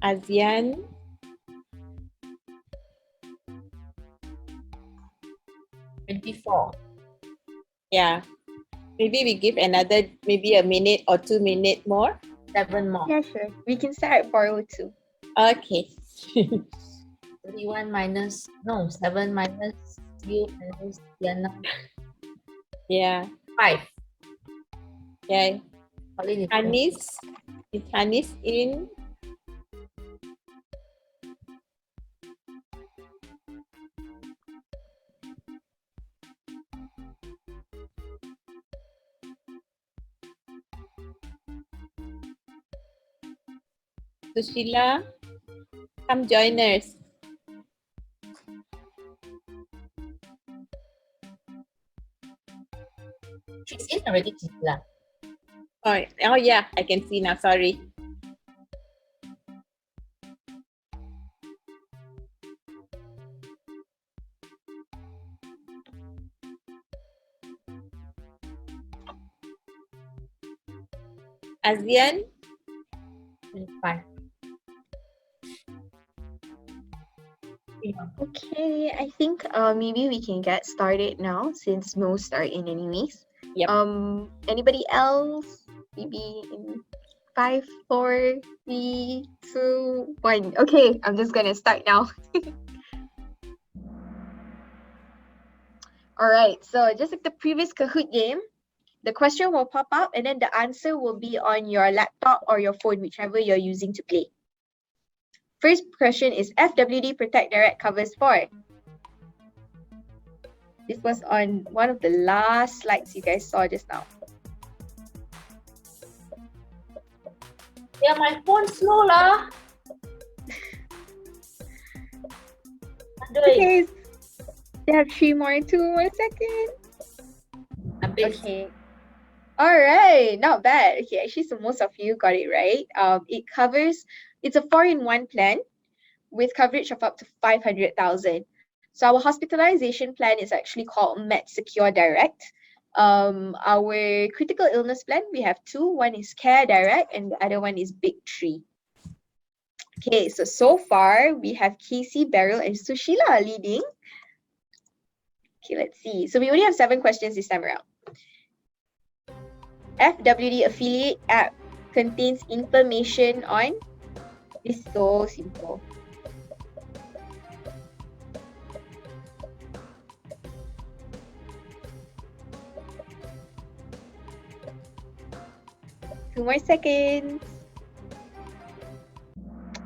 ASEAN. Yeah. Maybe we give another, maybe a minute or 2 minutes more. 7 more. Yeah, sure. We can start at 4:02. Okay. 31 minus, no, 7 minus you minus Diana. Yeah. 5. Yeah. Pauline is Hanis. Is Hanis in? Sushila, come join us. She's in already, Cicla. Oh yeah, I can see now. Sorry. ASEAN. 25. Okay, I think maybe we can get started now since most are in anyways. Yep. Anybody else? Maybe in 5, 4, 3, 2, 1. Okay, I'm just gonna start now. All right, so just like the previous Kahoot game, the question will pop up and then the answer will be on your laptop or your phone, whichever you're using to play. First question is FWD Protect Direct covers for. This was on one of the last slides you guys saw just now. Yeah, my phone slow lah. Okay, they have 3 more, 2 more seconds. Okay. All right, not bad. Okay, actually, so most of you got it right. It's a 4-in-1 plan with coverage of up to 500,000. So our hospitalization plan is actually called MedSecure Direct. Our critical illness plan, we have 2. One is Care Direct and the other one is Big 3. Okay, so far we have Casey, Beryl, and Sushila leading. Okay, let's see. So we only have 7 questions this time around. FWD affiliate app contains information on. It's so simple. Two more seconds.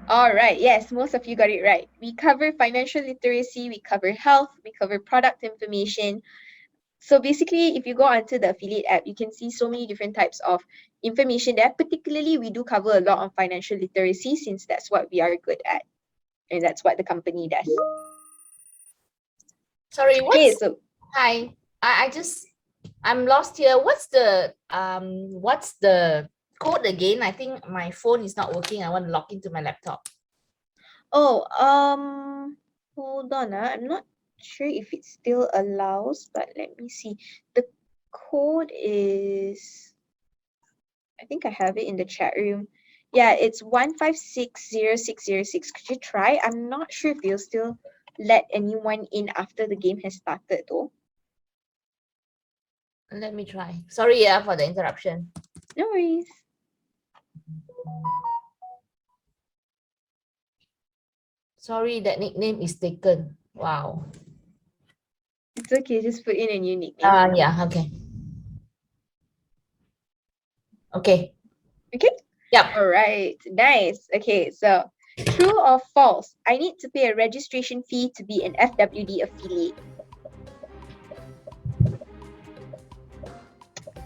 All right, yes, most of you got it right. We cover financial literacy, we cover health, we cover product information. So basically, if you go onto the affiliate app, you can see so many different types of information there. Particularly, we do cover a lot on financial literacy since that's what we are good at. And that's what the company does. Sorry, Okay, so hi. I'm lost here. What's the code again? I think my phone is not working. I want to log into my laptop. oh, hold on. I'm not sure if it still allows, but let me see. The code is, I think I have it in the chat room. Yeah, it's 1560606. Could you try? I'm not sure if you'll still let anyone in after the game has started though. Let me try. Sorry, yeah, for the interruption. No worries. Sorry, that nickname is taken. Wow. It's okay, just put in a new nickname. Yeah, okay. Okay. Okay? Yep. All right, nice. Okay, so true or false? I need to pay a registration fee to be an FWD affiliate.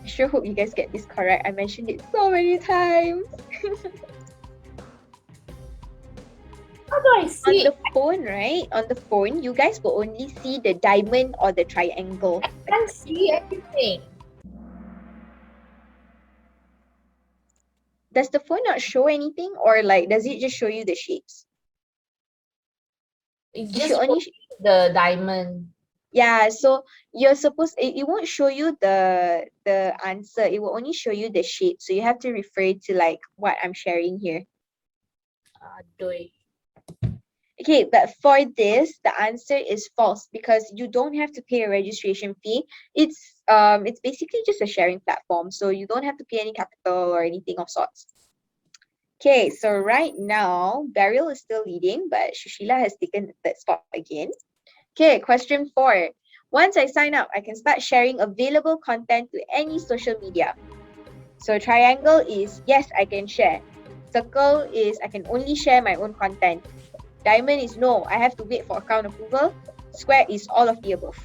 I sure hope you guys get this correct. I mentioned it so many times. How do I On see? the phone, right? On the phone, you guys will only see the diamond or the triangle. I can't see everything. Does the phone not show anything, or like does it just show you the shapes? It It just should only the diamond. yeah, so you're supposed it won't show you the answer. It will only show you the shape. So you have to refer to like what I'm sharing here. Doi. Okay, but for this, the answer is false because you don't have to pay a registration fee. It's basically just a sharing platform, so you don't have to pay any capital or anything of sorts. Okay, so right now, Beryl is still leading, but Shushila has taken the third spot again. Okay, question 4. Once I sign up, I can start sharing available content to any social media. So triangle is yes, I can share. Circle is I can only share my own content. Diamond is no, I have to wait for account approval. Square is all of the above.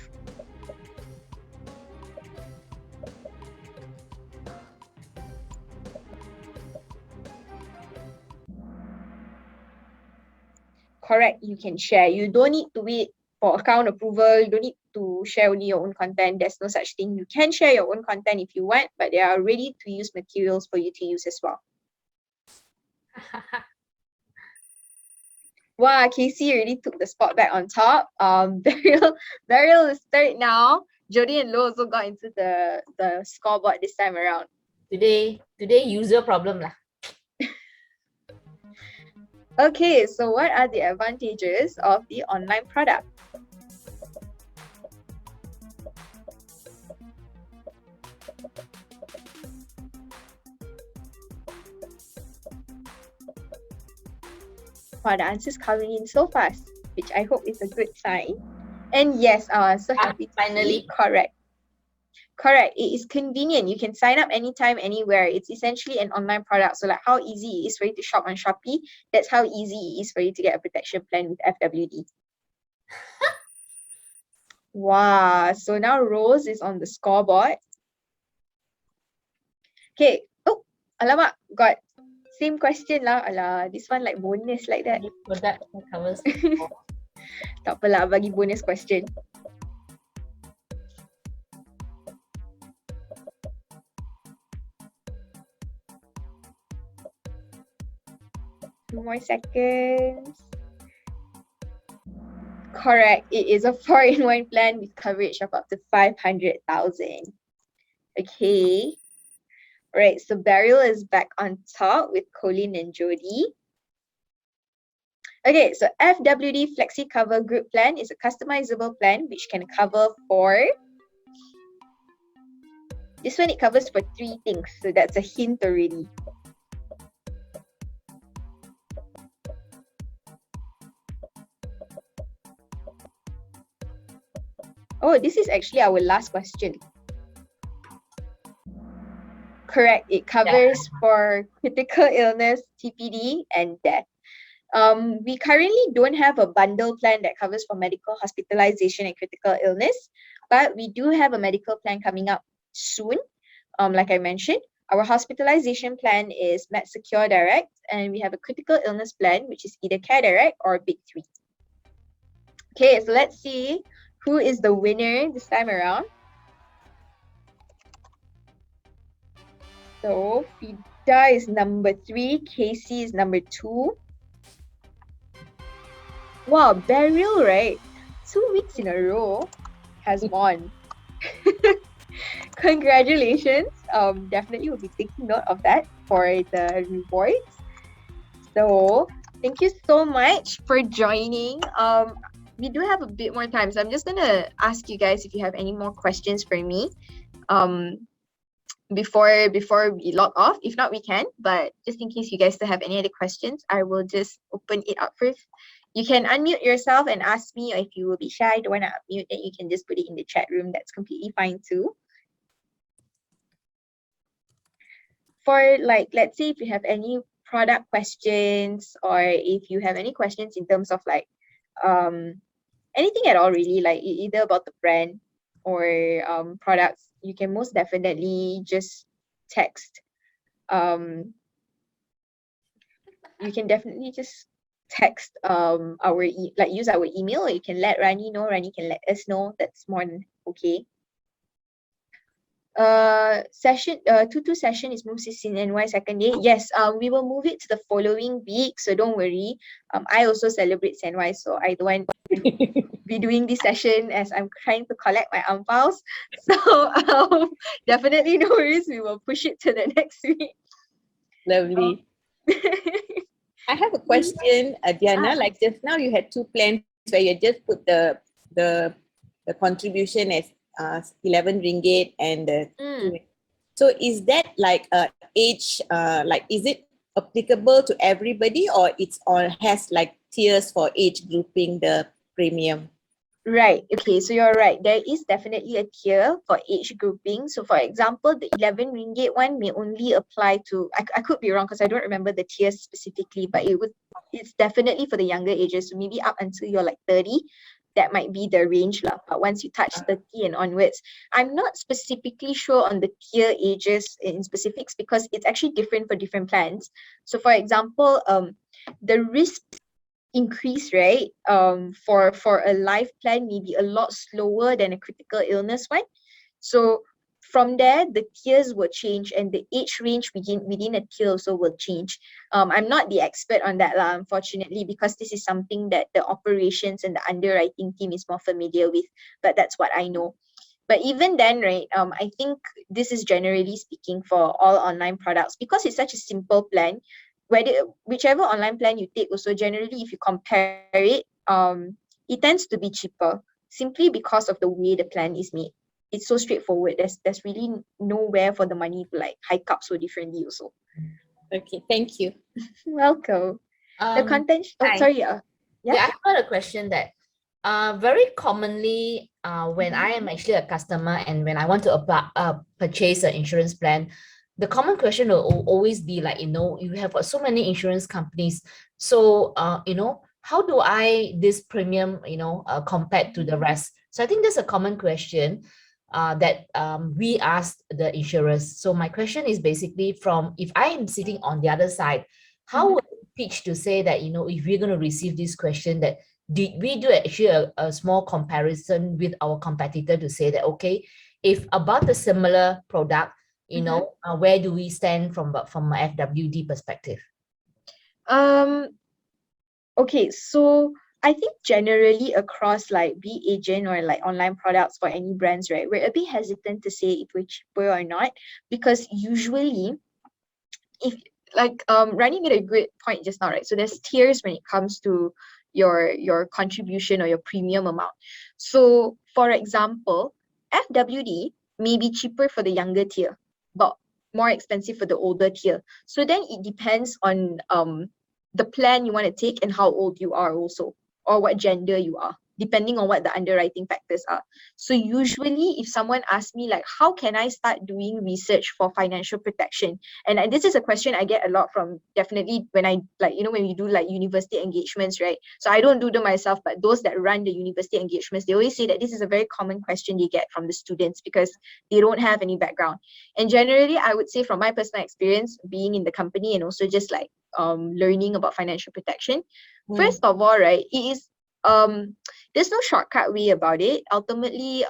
Correct, you can share. You don't need to wait for account approval. You don't need to share only your own content. There's no such thing. You can share your own content if you want, but there are ready to use materials for you to use as well. Wow, Casey already took the spot back on top. Beryl is third now. Jody and Lo also got into the scoreboard this time around. Today user problem lah. Okay, so what are the advantages of the online product? Wow, the answers coming in so fast, which I hope is a good sign. And yes, so happy to Finally. see. Correct. Correct. It is convenient. You can sign up anytime, anywhere. It's essentially an online product. So like how easy it is for you to shop on Shopee, that's how easy it is for you to get a protection plan with FWD. Wow. So now Rose is on the scoreboard. Okay. Oh, alamak, got same question lah. Alah, this one like bonus like that. Product covers. Tak apalah, bagi bonus question. Two more seconds. Correct. It is a 4-in-1 plan with coverage of up to 500,000. Okay. All right. So Beryl is back on top with Colleen and Jody. Okay. So FWD Flexi Cover Group Plan is a customizable plan which can cover for This one, it covers for 3 things. So that's a hint already. Oh, this is actually our last question. Correct. It covers for critical illness, TPD, and death. We currently don't have a bundle plan that covers for medical hospitalization and critical illness, but we do have a medical plan coming up soon. Like I mentioned, our hospitalization plan is MedSecure Direct, and we have a critical illness plan, which is either Care Direct or Big 3. Okay, so let's see who is the winner this time around. So Fida is number 3, Casey is number 2. Wow, Beryl, right? 2 weeks in a row has won. Congratulations. Definitely will be taking note of that for the rewards. So thank you so much for joining. We do have a bit more time, so I'm just gonna ask you guys if you have any more questions for me. Before we log off. If not, we can. But just in case you guys still have any other questions, I will just open it up first. You can unmute yourself and ask me, or if you will be shy, don't want to unmute, then you can just put it in the chat room. That's completely fine too. For like, let's say if you have any product questions, or if you have any questions in terms of like anything at all really, like either about the brand or products, you can most definitely just text. You can definitely just text use our email, or you can let Rani know. Rani can let us know. That's more than okay. Session 2-2 session is moved to CNY second day. Yes, we will move it to the following week, so don't worry. I also celebrate CNY, so I don't want to be doing this session as I'm trying to collect my ampouls. So definitely no worries, we will push it to the next week. Lovely. I have a question, Diana. Like just now, you had 2 plans where you just put the contribution as 11 ringgit and the so is that like age like is it applicable to everybody, or it's all has like tiers for age grouping the premium? Right. Okay, so you're right. There is definitely a tier for age grouping. So for example, the 11 ringgit one may only apply to, I could be wrong because I don't remember the tiers specifically, but it's definitely for the younger ages. So maybe up until you're like 30, that might be the range lah. But once you touch 30 and onwards, I'm not specifically sure on the tier ages in specifics because it's actually different for different plans. So for example, the risk increase, right, for a life plan may be a lot slower than a critical illness one. So from there, the tiers will change, and the age range within a tier also will change. I'm not the expert on that lah, unfortunately, because this is something that the operations and the underwriting team is more familiar with, but that's what I know. But even then, right, I think this is generally speaking for all online products, because it's such a simple plan. Whichever online plan you take, also generally if you compare it, it tends to be cheaper simply because of the way the plan is made. It's so straightforward. There's really nowhere for the money to like hike up so differently also. Okay, thank you. Welcome. The content. Sorry. Yeah, I've got a question that very commonly when I am actually a customer and when I want to purchase an insurance plan, the common question will always be like, you have so many insurance companies. So, how do this premium, compared to the rest? So I think that's a common question that we asked the insurers. So my question is basically if I am sitting on the other side, how would you pitch to say that, if we're going to receive this question, that did we do actually a small comparison with our competitor to say that, okay, if about a similar product, where do we stand from a FWD perspective? Okay, so I think generally across like be agent or like online products for any brands, right, we're a bit hesitant to say if we're cheaper or not, because usually if like Rani made a great point just now, right? So there's tiers when it comes to your contribution or your premium amount. So for example, FWD may be cheaper for the younger tier, but more expensive for the older tier. So then it depends on the plan you want to take and how old you are also, or what gender you are, depending on what the underwriting factors are. So usually if someone asks me like, how can I start doing research for financial protection? And this is a question I get a lot from, definitely when I like, you know, when we do like university engagements, right? So I don't do them myself, but those that run the university engagements, they always say that this is a very common question they get from the students because they don't have any background. And generally, I would say from my personal experience being in the company and also just like learning about financial protection, first of all, right, it is there's no shortcut way about it. Ultimately,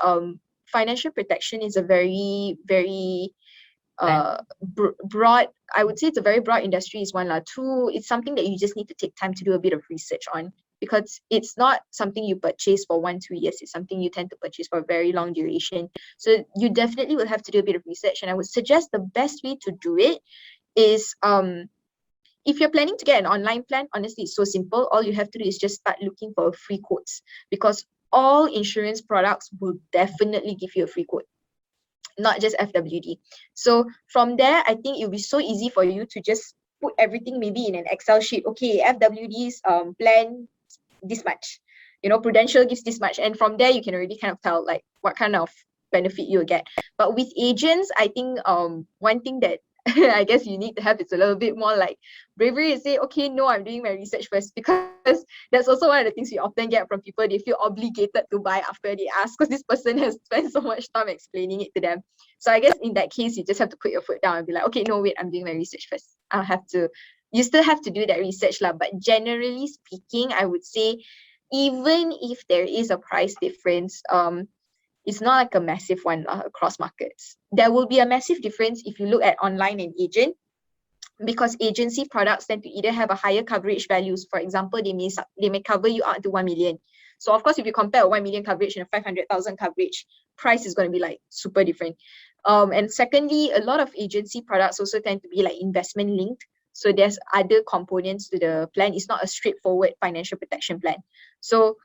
financial protection is a very, very broad, I would say it's a very broad industry is one. Two, it's something that you just need to take time to do a bit of research on, because it's not something you purchase for 1-2 years. It's something you tend to purchase for a very long duration. So you definitely will have to do a bit of research. And I would suggest the best way to do it is if you're planning to get an online plan, honestly, it's so simple. All you have to do is just start looking for free quotes, because all insurance products will definitely give you a free quote, not just FWD. So from there, I think it'll be so easy for you to just put everything maybe in an Excel sheet. Okay, FWD's plan this much, you know, Prudential gives this much. And from there, you can already kind of tell like what kind of benefit you'll get. But with agents, I think one thing that I guess you need to have it's a little bit more like bravery to say, okay, no, I'm doing my research first, because that's also one of the things we often get from people. They feel obligated to buy after they ask because this person has spent so much time explaining it to them. So I guess in that case, you just have to put your foot down and be like, okay, no, wait, I'm doing my research first. You still have to do that research lah. But generally speaking, I would say even if there is a price difference, it's not like a massive one across markets. There will be a massive difference if you look at online and agent, because agency products tend to either have a higher coverage values. For example, they may cover you up to 1 million. So of course, if you compare a 1 million coverage and a 500,000 coverage, price is going to be like super different. And secondly, a lot of agency products also tend to be like investment linked. So there's other components to the plan. It's not a straightforward financial protection plan. So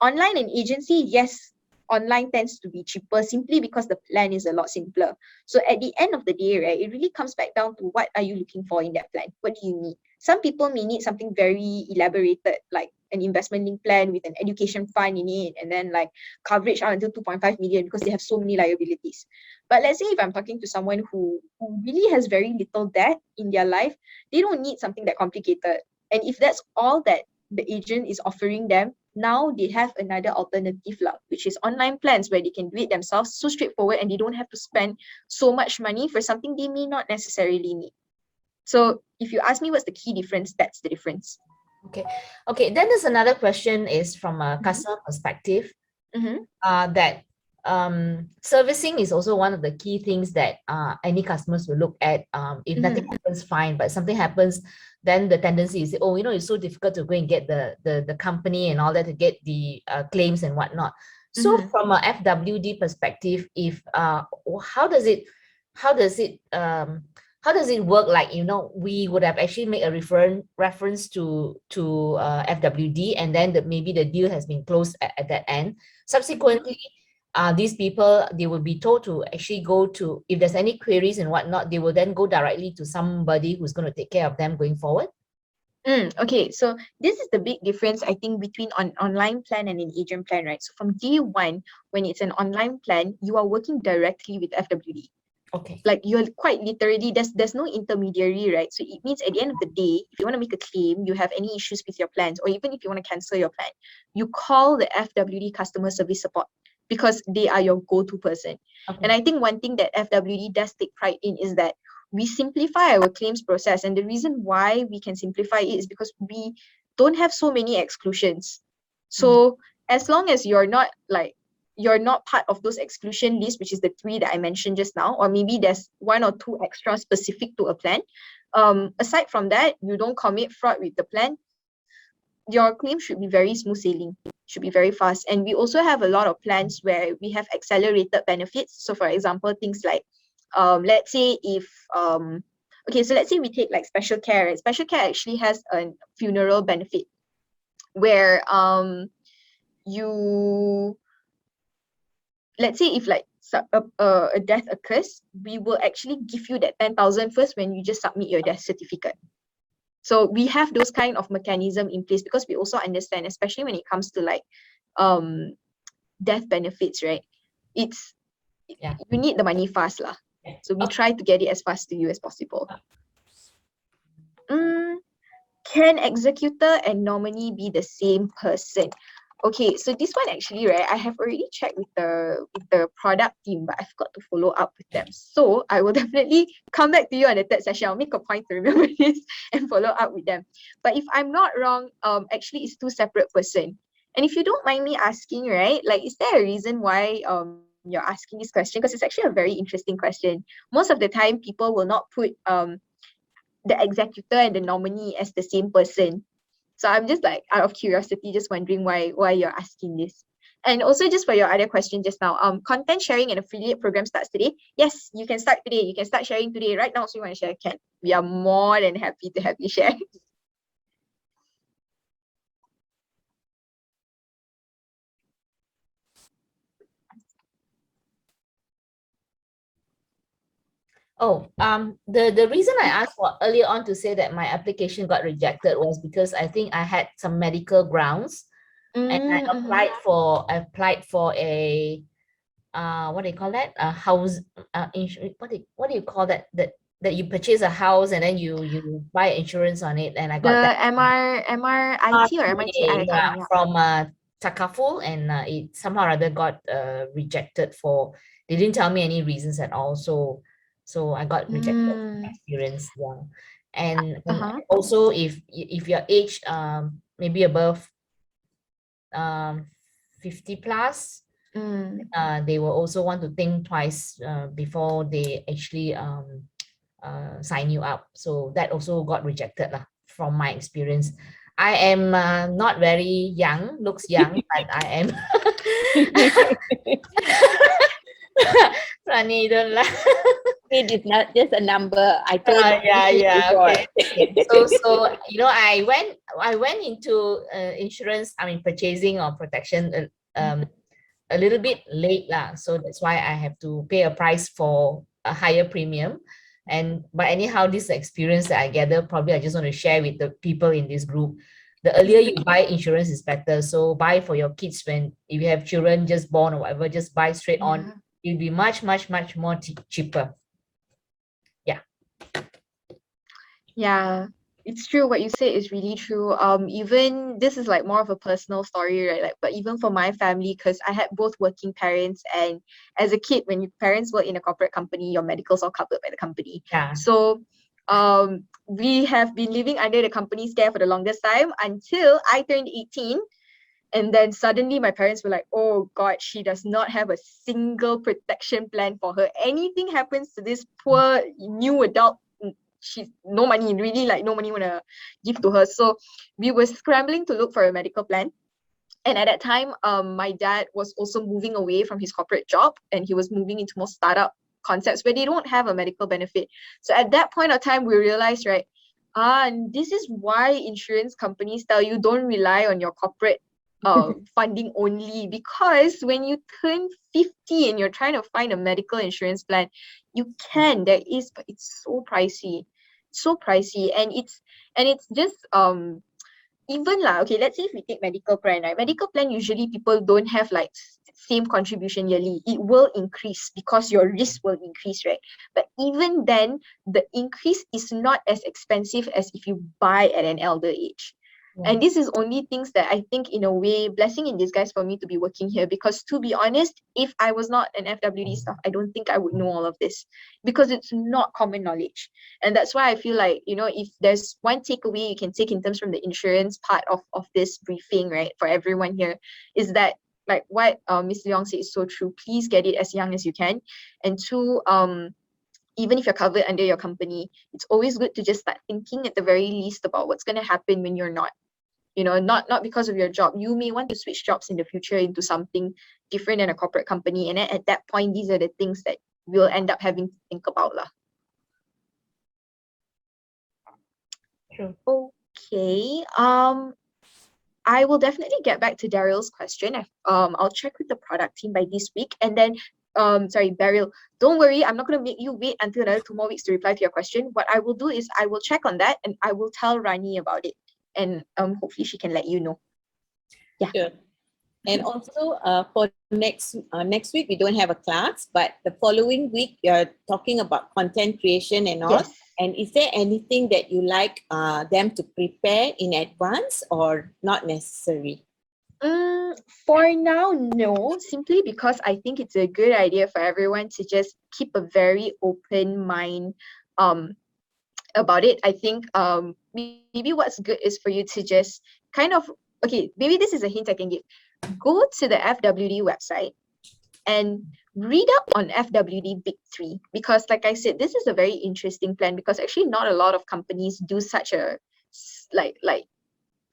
online and agency, yes, online tends to be cheaper simply because the plan is a lot simpler. So at the end of the day, right, it really comes back down to what are you looking for in that plan? What do you need? Some people may need something very elaborated, like an investment linked plan with an education fund in it, and then like coverage out until 2.5 million because they have so many liabilities. But let's say if I'm talking to someone who really has very little debt in their life, they don't need something that complicated. And if that's all that the agent is offering them, now they have another alternative lah, which is online plans where they can do it themselves, so straightforward, and they don't have to spend so much money for something they may not necessarily need. So if you ask me what's the key difference, that's the difference. Okay. Then there's another question is from a customer perspective, that servicing is also one of the key things that any customers will look at. If nothing happens, fine, but something happens, then the tendency is, oh, you know, it's so difficult to go and get the company and all that to get the claims and whatnot. So from a FWD perspective, if how does it work? Like, you know, we would have actually made a reference to FWD, and then maybe the deal has been closed at that end. Subsequently, these people, they will be told to actually go to, if there's any queries and whatnot, they will then go directly to somebody who's going to take care of them going forward. Okay, so this is the big difference, I think, between an online plan and an agent plan, right? So from day one, when it's an online plan, you are working directly with FWD. Okay. Like you're quite literally, there's no intermediary, right? So it means at the end of the day, if you want to make a claim, you have any issues with your plans, or even if you want to cancel your plan, you call the FWD customer service support, because they are your go-to person. Okay. And I think one thing that FWD does take pride in is that we simplify our claims process. And the reason why we can simplify it is because we don't have so many exclusions. So as long as you're not part of those exclusion lists, which is the 3 that I mentioned just now, or maybe there's 1 or 2 extra specific to a plan. Aside from that, you don't commit fraud with the plan, your claim should be very smooth sailing, should be very fast. And we also have a lot of plans where we have accelerated benefits. So for example, things like, let's say if, so let's say we take like special care. Right? Special care actually has a funeral benefit where let's say if like a death occurs, we will actually give you that 10,000 first when you just submit your death certificate. So we have those kind of mechanism in place because we also understand, especially when it comes to like death benefits, right? It's you need the money fast lah. So we try to get it as fast to you as possible. Can executor and nominee be the same person? Okay, so this one actually, right, I have already checked with the product team, but I forgot to follow up with them. So I will definitely come back to you on the third session. I'll make a point to remember this and follow up with them. But if I'm not wrong, actually it's two separate person. And if you don't mind me asking, right, like, is there a reason why you're asking this question? Because it's actually a very interesting question. Most of the time, people will not put the executor and the nominee as the same person. So I'm just like, out of curiosity, just wondering why you're asking this. And also just for your other question just now, content sharing and affiliate program starts today. Yes, you can start today. You can start sharing today. Right now, so you want to share, can. We are more than happy to have you share. Oh, the reason I asked for earlier on to say that my application got rejected was because I think I had some medical grounds, and I applied for a what do you call that, a house what do you call that, that you purchase a house and then you buy insurance on it, and I got The that MRIT or MITI kind, yeah. from Takaful, and it somehow or other got rejected for, they didn't tell me any reasons at all, so I got rejected experience. And also if your age maybe above 50 plus, they will also want to think twice before they actually sign you up. So that also got rejected from my experience. I am not very young, looks young, but I am. Funny, don't laugh. It is not just a number. I told you. Okay. So you know, I went into insurance, I mean purchasing or protection a little bit late lah. So that's why I have to pay a price for a higher premium. But anyhow, this experience that I gather, probably I just want to share with the people in this group. The earlier you buy insurance is better. So buy for your kids when, if you have children just born or whatever, just buy straight on. It'll be much more cheaper. Yeah, it's true. What you say is really true. Even this is like more of a personal story, right? Like, but even for my family, because I had both working parents, and as a kid, when your parents work in a corporate company, your medicals are covered by the company. So we have been living under the company's care for the longest time until I turned 18. And then suddenly my parents were like, oh God, she does not have a single protection plan for her. Anything happens to this poor new adult, she's no money, really, like no money wanna give to her. So we were scrambling to look for a medical plan. And at that time, my dad was also moving away from his corporate job, and he was moving into more startup concepts where they don't have a medical benefit. So at that point of time, we realized, right, and this is why insurance companies tell you don't rely on your corporate funding only, because when you turn 50 and you're trying to find a medical insurance plan, you can, there is, but it's so pricey, and it's just even lah, okay, let's say if we take medical plan, right? Medical plan, usually people don't have like same contribution yearly. It will increase because your risk will increase, right? But even then, the increase is not as expensive as if you buy at an elder age. And this is only things that I think, in a way, blessing in disguise for me to be working here. Because to be honest, if I was not an FWD staff, I don't think I would know all of this, because it's not common knowledge. And that's why I feel like, you know, if there's one takeaway you can take in terms from the insurance part of this briefing, right, for everyone here, is that, like what Ms. Leong said is so true. Please get it as young as you can. And two, even if you're covered under your company, it's always good to just start thinking at the very least about what's going to happen when you're not. You know, not because of your job. You may want to switch jobs in the future into something different than a corporate company. And then at that point, these are the things that we'll end up having to think about lah. True. Okay. I will definitely get back to Daryl's question. I'll check with the product team by this week. And then Beryl, don't worry, I'm not going to make you wait until another 2 more weeks to reply to your question. What I will do is I will check on that and I will tell Rani about it, and hopefully she can let you know. Yeah. Sure. And also for next week, we don't have a class, but the following week, you're talking about content creation and all. Yes. And is there anything that you like them to prepare in advance or not necessary? For now, no, simply because I think it's a good idea for everyone to just keep a very open mind about it. I think maybe what's good is for you to just kind of, okay, maybe this is a hint I can give. Go to the FWD website and read up on FWD Big 3, because like I said, this is a very interesting plan, because actually not a lot of companies do such a like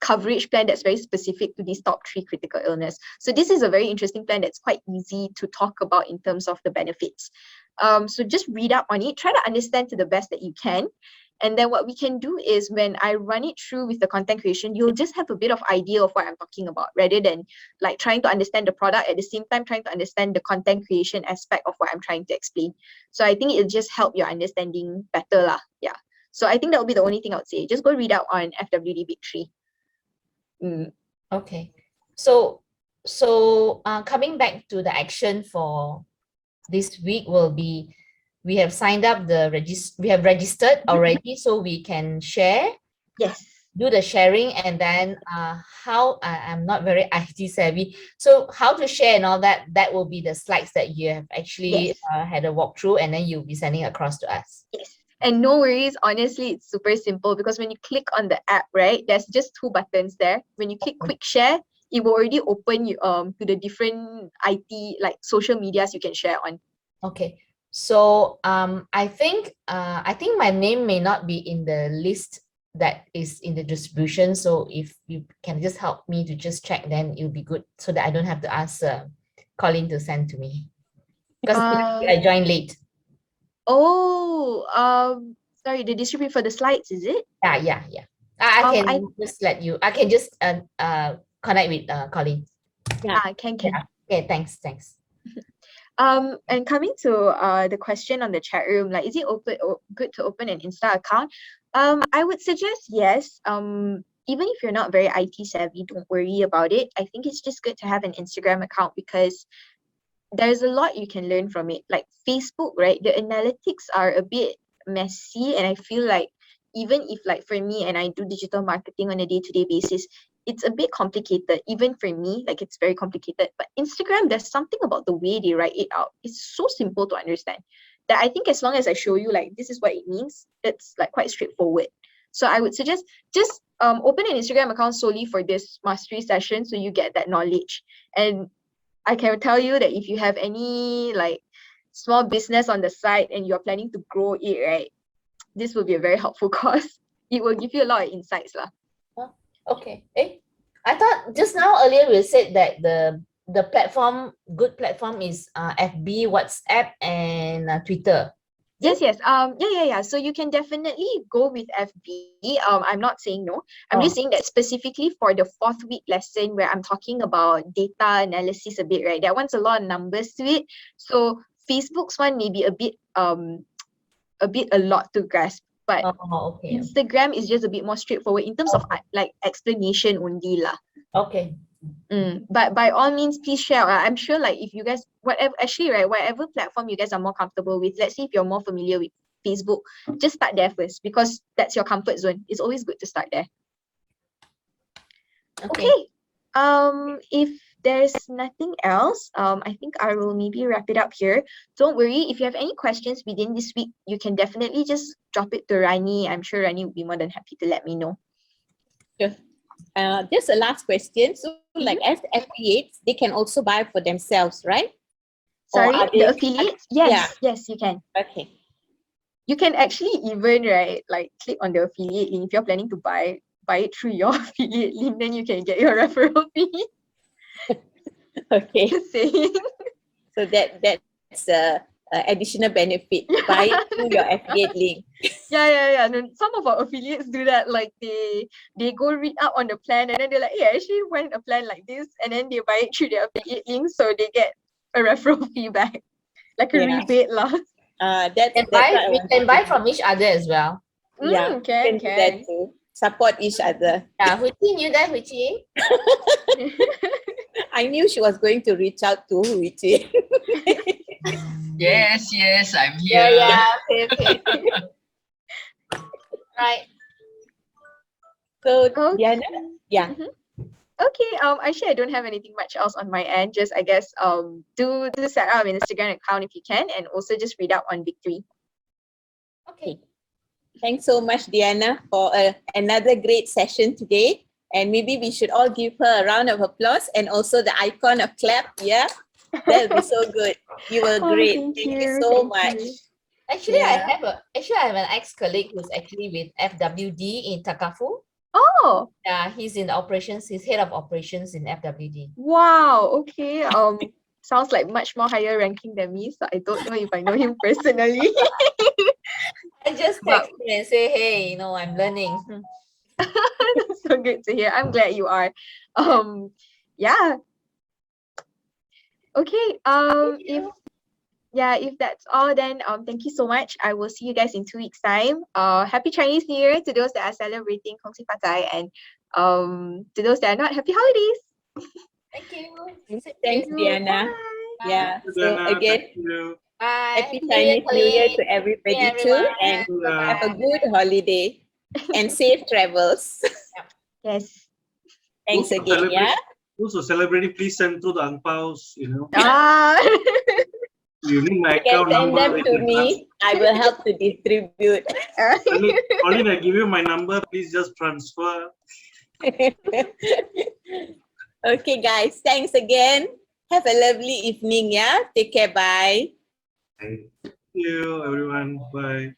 coverage plan that's very specific to these top 3 critical illness. So this is a very interesting plan that's quite easy to talk about in terms of the benefits. So just read up on it, try to understand to the best that you can. And then what we can do is when I run it through with the content creation, you'll just have a bit of idea of what I'm talking about, rather than like trying to understand the product at the same time trying to understand the content creation aspect of what I'm trying to explain. So I think it'll just help your understanding better lah. Yeah. So I think that will be the only thing I would say. Just go read up on FWD Big 3. Okay. So coming back to the action for this week will be, we have signed up we have registered already, so we can share. Yes. Do the sharing, and then how I'm not very IT savvy, so how to share and all that will be the slides that you have actually Yes. had a walkthrough, and then you'll be sending across to us. Yes. And no worries, honestly, it's super simple, because when you click on the app, right, there's just 2 buttons there. When you click quick share, it will already open you to the different IT like social medias you can share on. Okay. So I think my name may not be in the list that is in the distribution. So if you can just help me to just check, then it'll be good, so that I don't have to ask Colin to send to me, because I joined late. Oh, sorry, the distribute for the slides, is it? Yeah. I can just let you. I can just connect with Colin. Can. Yeah. Okay. Thanks. And coming to the question on the chat room, like, is it good to open an Insta account? I would suggest yes. Even if you're not very IT savvy, don't worry about it. I think it's just good to have an Instagram account, because there's a lot you can learn from it. Like Facebook, right? The analytics are a bit messy, and I feel like even if, like, for me, and I do digital marketing on a day-to-day basis, it's a bit complicated. Even for me, like, it's very complicated. But Instagram, there's something about the way they write it out. It's so simple to understand that I think as long as I show you, like, this is what it means, it's like quite straightforward. So I would suggest just open an Instagram account solely for this mastery session, so you get that knowledge. And I can tell you that if you have any like small business on the side and you're planning to grow it, right, this will be a very helpful course. It will give you a lot of insights lah. Okay. I thought just now earlier we said that the good platform is FB, WhatsApp, and Twitter. Yes. Yeah. So you can definitely go with FB. I'm not saying no. I'm just saying that specifically for the 4th week lesson where I'm talking about data analysis a bit, right? That one's a lot of numbers to it. So Facebook's one may be a bit a lot to grasp. But okay. Instagram is just a bit more straightforward in terms of like explanation only lah. Okay. But by all means, please share. I'm sure, like, if you guys, whatever platform you guys are more comfortable with, let's say if you're more familiar with Facebook, just start there first, because that's your comfort zone. It's always good to start there. Okay. If there's nothing else, I think I will maybe wrap it up here. Don't worry, if you have any questions within this week, you can definitely just drop it to Rani. I'm sure Rani will be more than happy to let me know. Sure. Just a last question. So, like, as affiliates, they can also buy for themselves, right? Sorry, the affiliates? Yes, yes, you can. Okay. You can actually even, right, like, click on the affiliate link. If you're planning to buy it through your affiliate link, then you can get your referral fee. Okay. Just saying. So that's additional benefit. Buy it through your affiliate link. Yeah. No, some of our affiliates do that. Like, they go read up on the plan, and then they're like, hey, I actually want a plan like this, and then they buy it through their affiliate link, so they get a referral fee back. like a Yeah. rebate lah. That's And what I we wanted can to buy do. from each other as well. Yeah, Can. do that too. Support each other. Yeah, Hui Qi knew that, Hui Qi. I knew she was going to reach out to Huichi. Yes, I'm here. Okay. Right. So Okay. Diana, yeah. Okay, actually I don't have anything much else on my end. Just I guess do set up an Instagram account if you can, and also just read up on Big3. Okay. Thanks so much, Diana, for another great session today. And maybe we should all give her a round of applause and also the icon of clap. Yeah, that would be so good. You were Oh, great. thank Thank you you, so thank much. you. Actually, Yeah. I have an ex-colleague who's actually with FWD in Takaful. Oh, Yeah, he's in operations. He's head of operations in FWD. wow. Okay. Sounds like much more higher ranking than me, so I don't know if I know him personally. I just But- text him and say, hey, I'm learning. That's so good to hear. I'm glad you are. Yeah. Okay. If that's all, then thank you so much. I will see you guys in 2 weeks' time. Happy Chinese New Year to those that are celebrating Kong Si Fa Cai, and to those that are not, happy holidays. Thank you. Thanks, Diana. Bye. Yeah. So Diana, again, thank you. Bye. happy Chinese New Year to everybody too, everyone. and Bye-bye. have a good holiday and safe travels. Yes. Thanks Those who again. Yeah. Those who are celebrating, please send through the angpaos, Ah. You need my You can account send number. them we to can me. I will help to distribute. Pauline, I give you my number. Please just transfer. Okay, guys. Thanks again. Have a lovely evening. Yeah. Take care. Bye. Thank you, everyone. Bye.